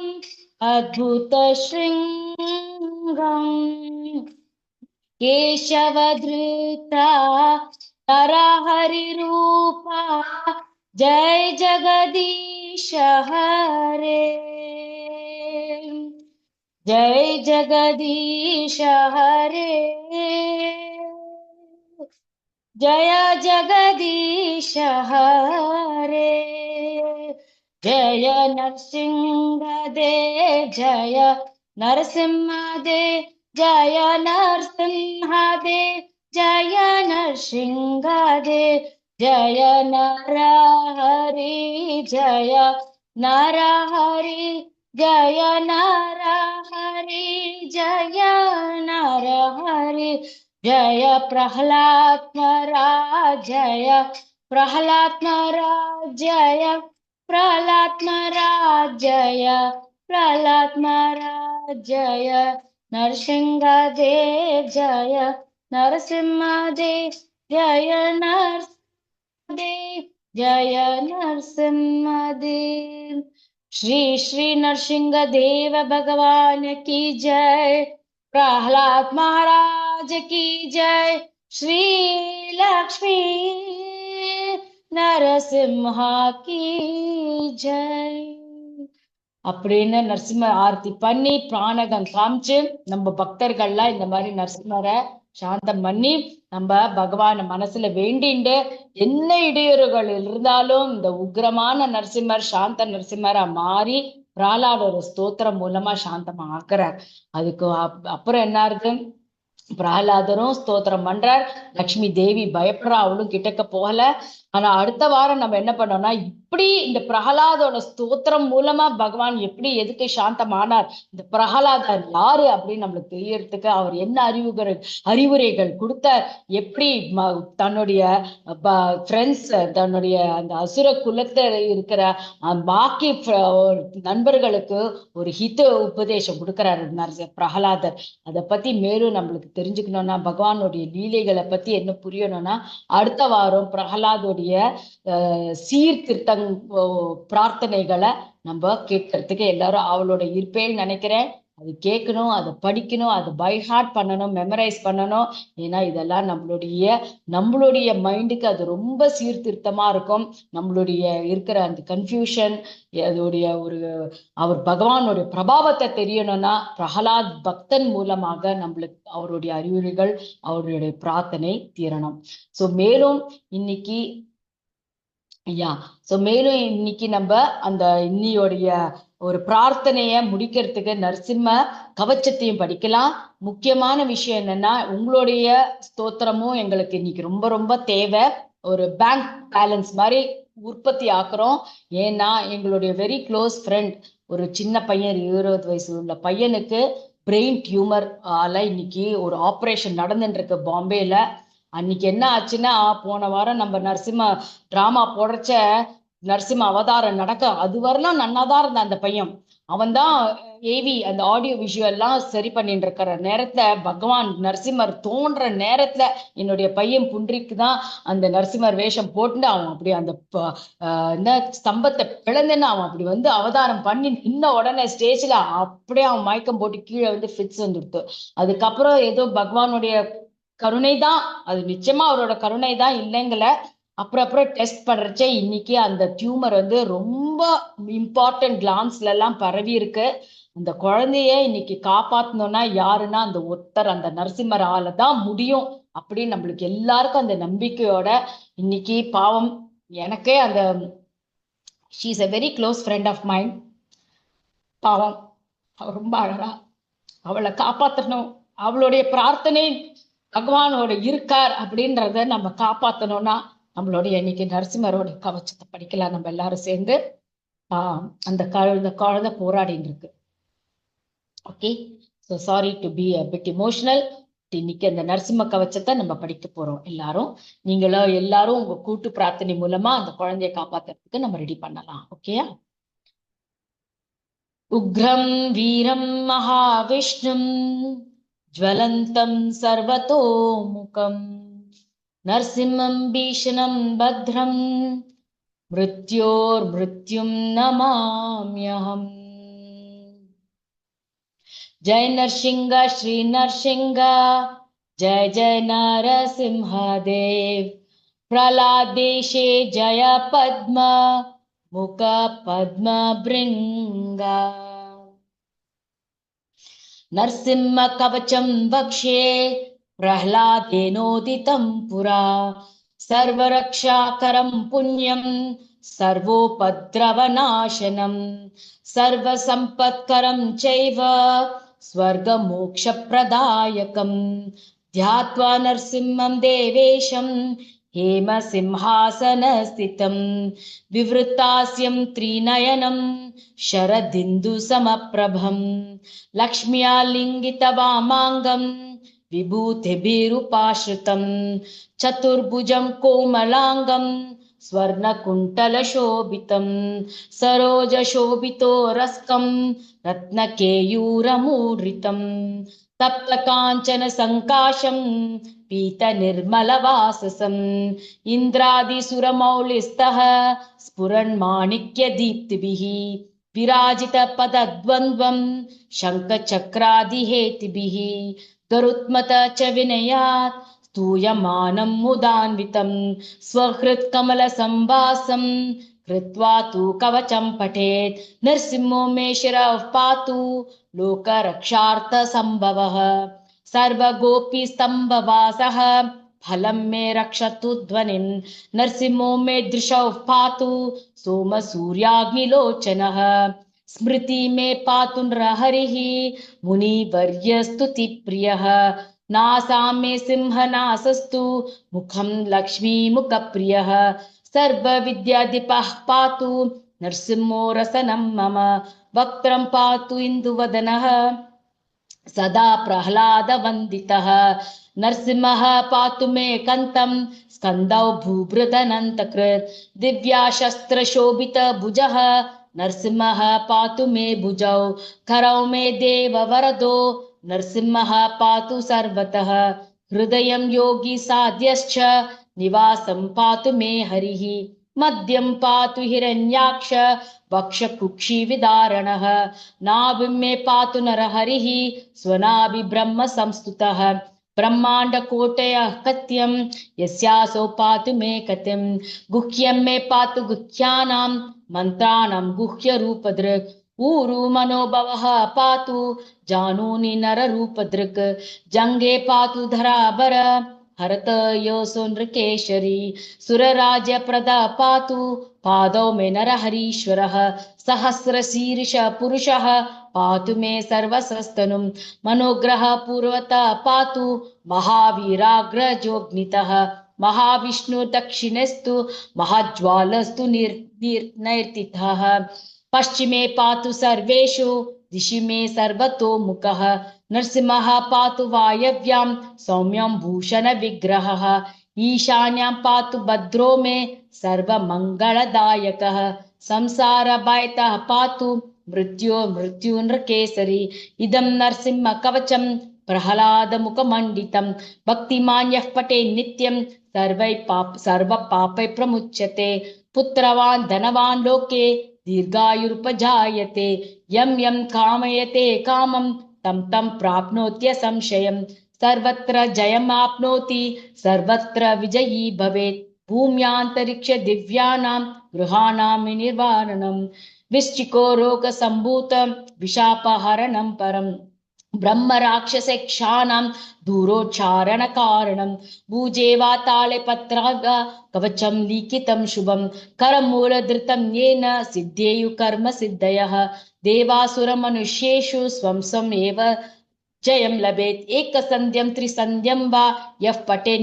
Adbhuta Shringam Keshavadhrita Narahari Rupa Jai Jagadisha Hare Jai Jagadisha Hare Jaya Jagadisha Hare Jaya Narsimha Dev Jaya Narsimha Dev Jaya Narsimha Dev Jaya Narsimha Dev Jaya Narahari Jaya Narahari Jaya Narahari Jaya Narahari Jaya Prahlad Maharaj Jaya Prahlad Maharaj Jaya Prahlad Maharaj Jaya Prahlad Maharaj Jaya Narsimha Dev Jaya Narasimha Dev Jaya Narasimha Dev Jaya Narasimha Dev Shri Shri Narsimha Deva Bhagavan ki jai Prahlad Maharaj ki jai Shri Lakshmi Narasimha ki jai அப்படின்னு நரசிம்ம ஆர்த்தி பண்ணி பிராணகம் காமிச்சு நம்ம பக்தர்கள்லாம் இந்த மாதிரி நரசிம்மரை சாந்தம் பண்ணி நம்ம பகவான மனசுல வேண்டிண்டு என்ன இடையூறுகள் இருந்தாலும் இந்த உக்ரமான நரசிம்மர் சாந்த நரசிம்மரா மாறி பிரஹ்லாதோட ஸ்தோத்திரம் மூலமா சாந்தமா ஆக்குறார். அதுக்கு அப்புறம் என்ன இருக்கு, பிரஹ்லாதரும் ஸ்தோத்திரம் பண்றார், லக்ஷ்மி தேவி பயப்படுறா, அவளும் கிட்டக்க போகல. ஆனா அடுத்த வாரம் நம்ம என்ன பண்ணோம்னா இப்படி இந்த பிரஹ்லாதோட ஸ்தோத்திரம் மூலமா பகவான் எப்படி எதுக்கு சாந்தமானார், இந்த பிரஹ்லாதர் யாரு அப்படின்னு நம்மளுக்கு தெரியறதுக்கு அவர் என்ன அறிவுரைகள் கொடுத்தார், எப்படி தன்னுடைய ஃப்ரெண்ட்ஸ் தன்னுடைய அந்த அசுர குலத்துல இருக்கிற பாக்கி நண்பர்களுக்கு ஒரு ஹித உபதேசம் கொடுக்கிறாரு பிரஹ்லாதர். அதை பத்தி மேலும் நம்மளுக்கு தெரிஞ்சுக்கணும்னா பகவானுடைய லீலைகளை பத்தி என்ன புரியணும்னா அடுத்த வாரம் பிரஹ்லாதோடைய சீர்திருத்த பிரார்த்தனைகளை நம்ம கேட்கறதுக்கு எல்லாரும் அவளோட இருப்பேன்னு நினைக்கிறேன். அது கேட்கணும், அதை படிக்கணும், அதை பை ஹார்ட் பண்ணணும், மெமரைஸ் பண்ணணும். ஏன்னா இதெல்லாம் நம்மளுடைய மைண்டுக்கு அது ரொம்ப சீர்திருத்தமா இருக்கும். நம்மளுடைய இருக்கிற அந்த கன்ஃபியூஷன் அதோடைய அவர் பகவானுடைய பிரபாவத்தை தெரியணும்னா பிரஹ்லாத் பக்தன் மூலமாக நம்மளுக்கு அவருடைய அறிவுரைகள் அவருடைய பிரார்த்தனை தீரணும். சோ மேலும் இன்னைக்கு நம்ம அந்த இன்னியோடைய ஒரு பிரார்த்தனைய முடிக்கிறதுக்கு நரசிம்ம கவச்சத்தையும் படிக்கலாம். முக்கியமான விஷயம் என்னன்னா உங்களுடைய ஸ்தோத்திரமும் எங்களுக்கு இன்னைக்கு ரொம்ப ரொம்ப தேவை. ஒரு பேங்க் பேலன்ஸ் மாதிரி உற்பத்தி ஆக்குறோம். ஏன்னா எங்களுடைய வெரி க்ளோஸ் ஃப்ரெண்ட் ஒரு சின்ன பையன் 20 வயசு உள்ள பையனுக்கு பிரெயின் டியூமர் இன்னைக்கு ஒரு ஆப்ரேஷன் நடந்துட்டு இருக்கு பாம்பேல. அன்னைக்கு என்ன ஆச்சுன்னா போன வாரம் நம்ம நரசிம்ம டிராமா போடுறச்ச நரசிம்ம அவதாரம் நடக்க அது வரலாம் நன்னாதான் இருந்த அந்த பையன். அவன் தான் ஏவி அந்த ஆடியோ விஷுவல் எல்லாம் சரி பண்ணிட்டு இருக்கிற நேரத்துல பகவான் நரசிம்மர் தோன்ற நேரத்துல என்னுடைய பையன் புன்றிக்கு தான் அந்த நரசிம்மர் வேஷம் போட்டு அவன் அப்படி அந்த என்ன ஸ்தம்பத்தை பிளந்துன்னு அவன் அப்படி வந்து அவதாரம் பண்ணி நின்ன உடனே ஸ்டேஜ்ல அப்படியே அவன் மயக்கம் போட்டு கீழே வந்து ஃபிட்ஸ் வந்துடுத்து. அதுக்கப்புறம் ஏதோ பகவானுடைய கருணை தான், அது நிச்சயமா அவரோட கருணை தான் இல்லைங்கல. அப்புறம் டெஸ்ட் பண்றச்சே இன்னைக்கு அந்த டியூமர் வந்து ரொம்ப இம்பார்ட்டன்ட் கிளான்ஸ்ல எல்லாம் பரவி இருக்கு. அந்த குழந்தைய இன்னைக்கு காப்பாத்தணும்னா யாருன்னா அந்த ஒருத்தர், அந்த நரசிம்மரால தான் முடியும் அப்படின்னு நம்மளுக்கு எல்லாருக்கும் அந்த நம்பிக்கையோட இன்னைக்கு பாவம் எனக்கே அந்த she is a very close friend of mine. பாவம் அவ ரொம்ப அழகா அவளை காப்பாத்தணும், அவளுடைய பிரார்த்தனை பகவானோட இருக்கார் அப்படின்றத நம்ம காப்பாத்தணும்னா நம்மளுடைய இன்னைக்கு நரசிம்மரோட கவச்சத்தை படிக்கலாம் நம்ம எல்லாரும் சேர்ந்து. அந்த குழந்தை போராடின்னு இருக்கு. Okay, so sorry to be a bit emotional. இன்னைக்கு அந்த நரசிம்ம கவச்சத்தை நம்ம படிக்க போறோம் எல்லாரும். நீங்களும் எல்லாரும் உங்க கூட்டு பிரார்த்தனை மூலமா அந்த குழந்தைய காப்பாத்துறதுக்கு நம்ம ரெடி பண்ணலாம். ஓகேயா? உக்ரம் வீரம் மகாவிஷ்ணும் ஜ்வலந்தம் சர்வதோமுகம் நரசிம்மம் பீஷணம் பத்ரம் மிருத்யோர்மிருத்யும் நமாம்யஹம். जय नरसिंह श्री नरसिंह, जय जय नरसिंहदेव. प्रहलादेशे जय पद्म मुख पद्म भृंग. नरसिंह कवचम वक्ष्ये प्रहलादेनोदितं पुरा. सर्वरक्षाकरं पुण्यं सर्वोपद्रवनाशनं सर्वसम्पत्करं चैव स्वर्गमोक्षप्रदायकं. ध्यात्वा नरसिंहं देवेशं हेमसिंहासनस्थितं विवृतास्यं त्रिनयनं शरदिन्दुसमप्रभं लक्ष्म्या लिङ्गितवामाङ्गं विभूतिभिरुपाश्रितं चतुर्भुजं कोमलाङ्गं स्वर्णकुण्टलशोभितं सरोजशोभितो रस्कं रत्नकेयूरमूर्रितं तप्तकाञ्चन सङ्काशं पीतनिर्मलवाससं इन्द्रादिसुरमौलिस्तः स्फुरन्माणिक्यदीप्तिभिः विराजितपदद्वन्द्वं शङ्खचक्रादिहेतिभिः गरुत्मत च विनयात् स्तूयमानं मुदान्वितं स्वहृत्कमलसंवासं कृत्वा तु कवचं पठेत्. नरसिंहो मे शिरः पातु लोकरक्षार्थसम्भवः सर्वगोपीस्तम्भवासः फलं मे रक्षतु ध्वनिं. नरसिंहो मे दृशौ पातु सोमसूर्याग्निलोचनः स्मृति मे पातु नृहरिः मुनिवर्यस्तुतिप्रियः. नासा मे सिंहनासस्तु मुखं लक्ष्मीमुखप्रियः सर्वविद्याधिपः पातु नरसिंहो रसनं मम. वक्त्रं पातु इन्दुवदनः सदा प्रह्लादवन्दितः. नरसिंहः पातु मे कन्तं स्कन्दौ भूभृतनन्तकृत् दिव्याशस्त्रशोभितभुजः. नरसिंहः पातु मे भुजौ करौ मे देववरदो. नरसिंहः पातु सर्वतः हृदयं योगी साध्यश्च निवासं पातु मे हरिः. मध्यं पातु हिरण्याक्ष वक्षकुक्षि विदारणः. नाभिं मे पातु नरहरिः स्वनाभि ब्रह्म संस्तुतः. ब्रह्माण्डकोटयः कत्यं यस्यासौ पातु मे कतिं. गुह्यं मे पातु गुह्यानां मन्त्राणां गुह्यरूपदृक्. ऊरु मनोभवः पातु जानूनि नररूपदृक्. जङ्गे पातु धराभर हरत योऽसो नृकेशरी. सुरराज्यप्रदा पातु पादौ मे नरहरीश्वरः. सहस्रशीर्ष पुरुषः पातु मे सर्वसस्तनुं. मनोग्रह पूर्वतः पातु महावीराग्रजोऽग्नितः. महाविष्णु दक्षिणेस्तु महाज्वालस्तु नैर्तितः. पश्चिमे पातु सर्वेषु दिशि मे सर्वतो मुखः. नरसिंहः पातु वायव्यां सौम्यं भूषण विग्रहः. ईशान्यां पातु भद्रो मे सर्वमङ्गलदायकः संसारभयतः पातु मृत्युर्नृकेसरी इदं नरसिंह कवचं प्रह्लादमुखमण्डितं भक्तिमान् यः पठे नित्यं सर्वपापै प्रमुच्यते पुत्रवान् धनवान् लोके दीर्घायुरुपजायते यं यं कामयते कामं तं तं प्राप्नोत्य संशयं सर्वत्र जयमाप्नोति सर्वत्र विजयी भवेत् भूम्यान्तरिक्ष दिव्यानां गृहाणां निर्वारणं विश्चिको रोगसम्भूत विशापहरणं परम् ब्रह्म राक्षसेक्षाणां दूरोच्चारणकारणं भुजे वाताले पत्राग कवचं लिखितं शुभं करमूलधृतं येन सिद्धेयु कर्म सिद्धयः देवासुरमनुष्येषु स्वं स्वम् एव जयं लभेत् एकसन्ध्यं त्रिसन्ध्यं वा यः पठे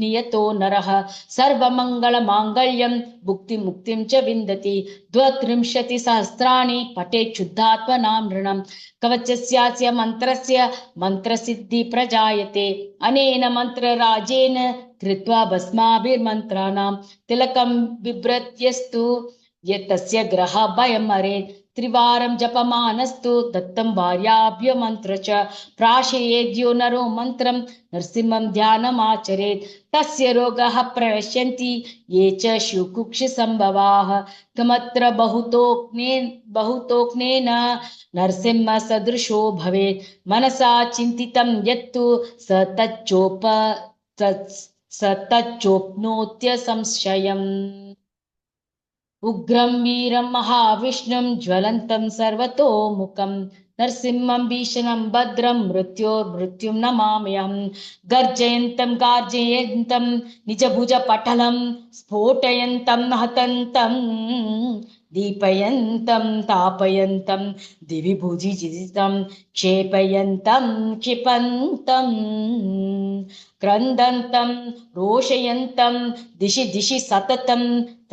नियतो नरः सर्वमङ्गलमाङ्गल्यं भुक्तिमुक्तिं च विन्दति 32 पठेत् शुद्धात्मनां नृणं कवचस्यास्य मन्त्रस्य मन्त्रसिद्धि प्रजायते अनेन मन्त्रराजेन कृत्वा भस्माभिर्मन्त्राणां तिलकं बिभ्रत्यस्तु यतस्य ग्रह भयं हरेत् त्रिवारं जपमानस्तु दत्तं भार्याभ्य मन्त्र च प्राशयेद्यो नरो मन्त्रं नरसिंहं ध्यानमाचरेत् तस्य रोगाः प्रनश्यन्ति ये च शिवकुक्षिसम्भवाः कमत्र बहुतोक्नेन नरसिंह सदृशो भवेत् मनसा चिन्तितं यत्तु स तच्चोप्नोत्य संशयम् उग्रं वीरं महाविष्णुं ज्वलन्तं सर्वतोमुखं नरसिंहं भीषणं भद्रं मृत्युं नमाम्यहं गर्जयन्तं गार्जयन्तं निजभुजपटलं स्फोटयन्तं हतन्तं दीपयन्तं तापयन्तं दिवि भुजिजितं क्षेपयन्तं क्षिपन्तं क्रन्दन्तं रोषयन्तं दिशि दिशि सततं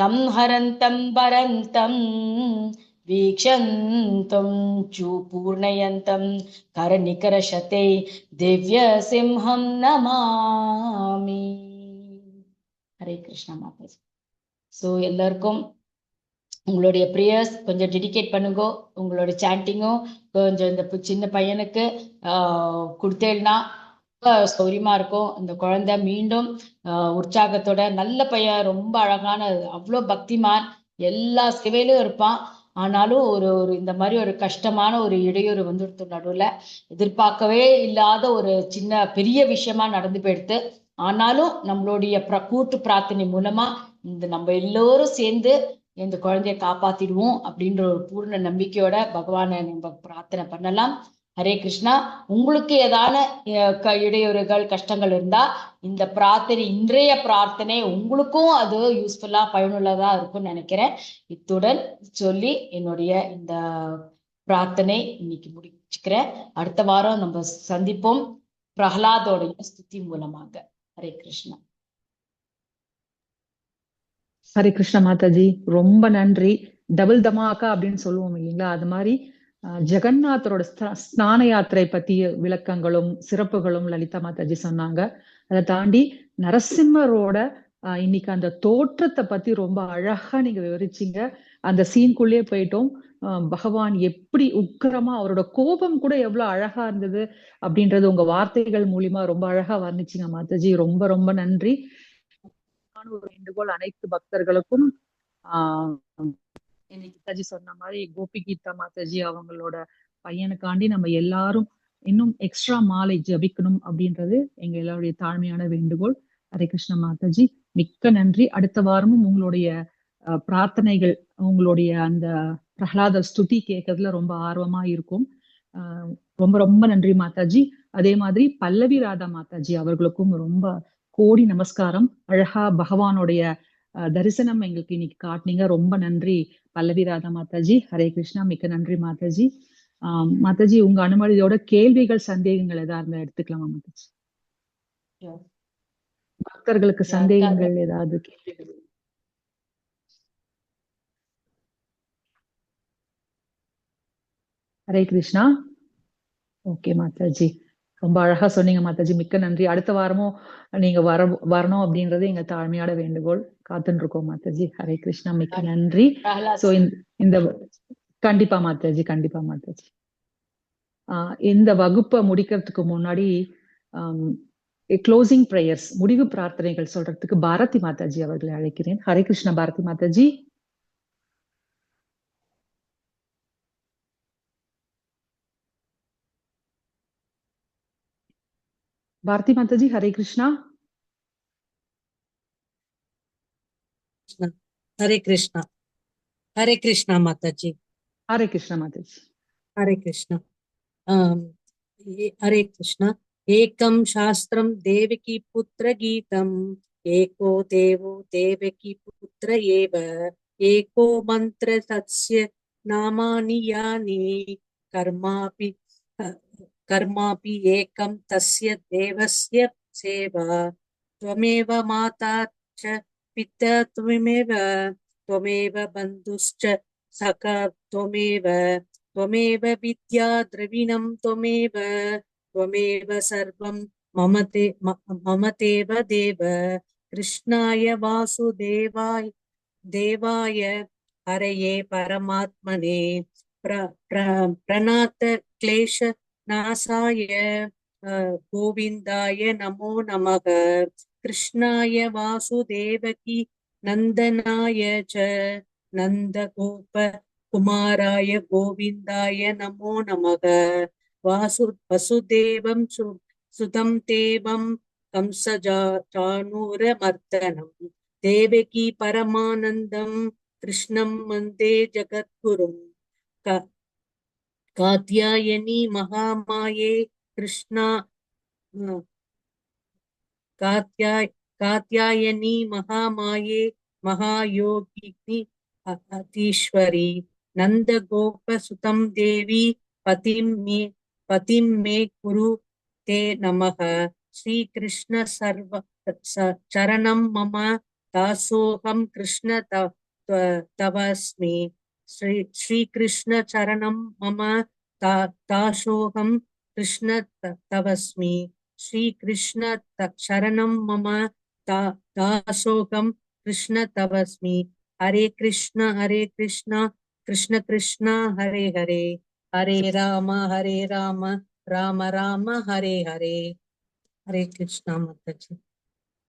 संहरन्तं भरन्तं वीक्षन्तं चूपूर्णयन्तं करनिकरशते दिव्यसिंहं नमामि. हरे कृष्णा माताजी. ஸோ எல்லாருக்கும் உங்களுடைய ப்ரேயர்ஸ் கொஞ்சம் டெடிகேட் பண்ணுங்க. உங்களுடைய சாண்டிங்கும் கொஞ்சம் இந்த சின்ன பையனுக்கு கொடுத்தேன்னா சௌரியமா இருக்கும். இந்த குழந்தை மீண்டும் உற்சாகத்தோட, நல்ல பையன், ரொம்ப அழகான, அவ்வளோ பக்திமான், எல்லா சேவையிலும் இருப்பான். ஆனாலும் ஒரு இந்த மாதிரி ஒரு கஷ்டமான ஒரு இடையூறு வந்துடுத்து நடுவில், எதிர்பார்க்கவே இல்லாத ஒரு சின்ன பெரிய விஷயமா நடந்து போயிடுத்து. ஆனாலும் நம்மளுடைய கூட்டு பிரார்த்தனை மூலமா நம்ம எல்லோரும் சேர்ந்து இந்த குழந்தைய காப்பாத்திடுவோம் அப்படின்ற ஒரு பூர்ண நம்பிக்கையோட பகவானை நம்ம பிரார்த்தனை பண்ணலாம். ஹரே கிருஷ்ணா. உங்களுக்கு ஏதான இடையூறுகள் கஷ்டங்கள் இருந்தா இந்த பிரார்த்தனை, இன்றைய பிரார்த்தனை உங்களுக்கும் அது யூஸ்ஃபுல்லா பயனுள்ளதா இருக்கும்னு நினைக்கிறேன். இத்துடன் சொல்லி என்னுடைய இந்த பிரார்த்தனை இன்னைக்கு முடிச்சுக்கிறேன். அடுத்த வாரம் நம்ம சந்திப்போம் பிரஹ்லாதோடைய ஸ்துதி மூலமாக. ஹரே கிருஷ்ணா. ஹரே கிருஷ்ணா மாதாஜி, ரொம்ப நன்றி. டபுள் தமாக்கா அப்படின்னு சொல்லுவோம் இல்லைங்களா, அது மாதிரி ஜெகநாதரோட ஸ்நான யாத்திரை பத்திய விளக்கங்களும் சிறப்புகளும் லலிதா மாதாஜி சொன்னாங்க. அதை தாண்டி நரசிம்மரோட இன்னைக்கு அந்த தோற்றத்தை பத்தி ரொம்ப அழகா நீங்க விவரிச்சீங்க. அந்த சீன்குள்ளேயே போயிட்டோம். பகவான் எப்படி உக்கிரமா, அவரோட கோபம் கூட எவ்வளவு அழகா இருந்தது அப்படின்றது உங்க வார்த்தைகள் மூலியமா ரொம்ப அழகா வர்ணிச்சிங்க மாதாஜி. ரொம்ப ரொம்ப நன்றி. ஒரு வேண்டுகோள் அனைத்து பக்தர்களுக்கும், இன்னைக்கு சொன்ன மாதிரி கோபி கீதா மாதாஜி அவங்களோட பையனுக்காண்டி நம்ம எல்லாரும் இன்னும் எக்ஸ்ட்ரா மாலை ஜபிக்கணும் அப்படின்றது எங்க எல்லாருடைய தாழ்மையான வேண்டுகோள். ஹரே கிருஷ்ண மாதாஜி, மிக்க நன்றி. அடுத்த வாரமும் உங்களுடைய பிரார்த்தனைகள், உங்களுடைய அந்த பிரஹ்லாத ஸ்துதி கேட்கறதுல ரொம்ப ஆர்வமா இருக்கும். ரொம்ப ரொம்ப நன்றி மாதாஜி. அதே மாதிரி பல்லவி ராதா மாதாஜி அவர்களுக்கும் ரொம்ப கோடி நமஸ்காரம். அழகா பகவானுடைய தரிசனம் எங்களுக்கு இன்னைக்கு காட்டினீங்க. ரொம்ப நன்றி பல்லவி ராதா மாதாஜி. ஹரே கிருஷ்ணா, மிக்க நன்றி மாதாஜி. மாதாஜி, உங்க அனுமதியோட கேள்விகள் சந்தேகங்கள் ஏதாவது இருந்தா எடுத்துக்கலாமா மாதாஜி? பக்தர்களுக்கு சந்தேகங்கள் ஏதாவது கேள்விகள்? ஹரே கிருஷ்ணா. ஓகே மாதாஜி. ரொம்ப அழகா சொன்னீங்க மாதாஜி, மிக்க நன்றி. அடுத்த வாரமும் நீங்க வரணும் அப்படின்றது எங்க தாழ்மையோட வேண்டுகோள். காத்துன்னு இருக்கோம் மாதாஜி. ஹரே கிருஷ்ணா, மிக்க நன்றி. பிரகலாத் சோ இந்த கண்டிப்பா மாதாஜி, கண்டிப்பா மாதாஜி. இந்த வகுப்பை முடிக்கிறதுக்கு முன்னாடி க்ளோசிங் பிரேயர்ஸ், முடிவு பிரார்த்தனைகள் சொல்றதுக்கு பாரதி மாதாஜி அவர்களை அழைக்கிறேன். ஹரே கிருஷ்ணா பாரதி மாதாஜி. பாரதி மாதாஜி, ஹரே கிருஷ்ணா. हरे कृष्णा, हरे कृष्णा माताजी, ஹரே கிருஷ்ணா மாதாஜி. हरे कृष्णा। हरे कृष्णा। एकं शास्त्रं देवकी पुत्र गीतम्, एको देवो देवकी पुत्र एव, एको मंत्र तस्य नामानि यानि, कर्मापि एकं तस्य देवस्य सेवा, त्वमेव माता च पिता त्वमेव बन्धुश्च सखा त्वमेव विद्या द्रविणं त्वमेव सर्वं मम तेव देव। कृष्णाय वासुदेवाय हरये परमात्मने प्रणत क्लेश नाशाय गोविन्दाय नमो नमः। कृष्णाय वासुदेवकी नन्दनाय च नन्दगोप कुमाराय गोविन्दाय नमो नमः। वसुदेवं सुतं देवं कंसचाणूरमर्दनं, देवकी परमानन्दं कृष्णं वन्दे जगद्गुरुं। कात्यायनी महामाये कृष्णा कात्यायनी महामाये महायोगिनी अतीश्वरी, नन्दगोपसुतं देवी पतिं मे कुरु ते नमः। श्रीकृष्ण चरणं मम दासोऽहं कृष्ण तवस्मि। श्रीकृष्ण चरणं मम दासोऽहं कृष्ण तवस्मि। श्रीकृष्ण शरणं मम दासोऽहं कृष्ण तवस्मि। हरे कृष्ण कृष्ण कृष्ण हरे हरे, हरे राम राम राम हरे हरे। हरे कृष्णा माताजी।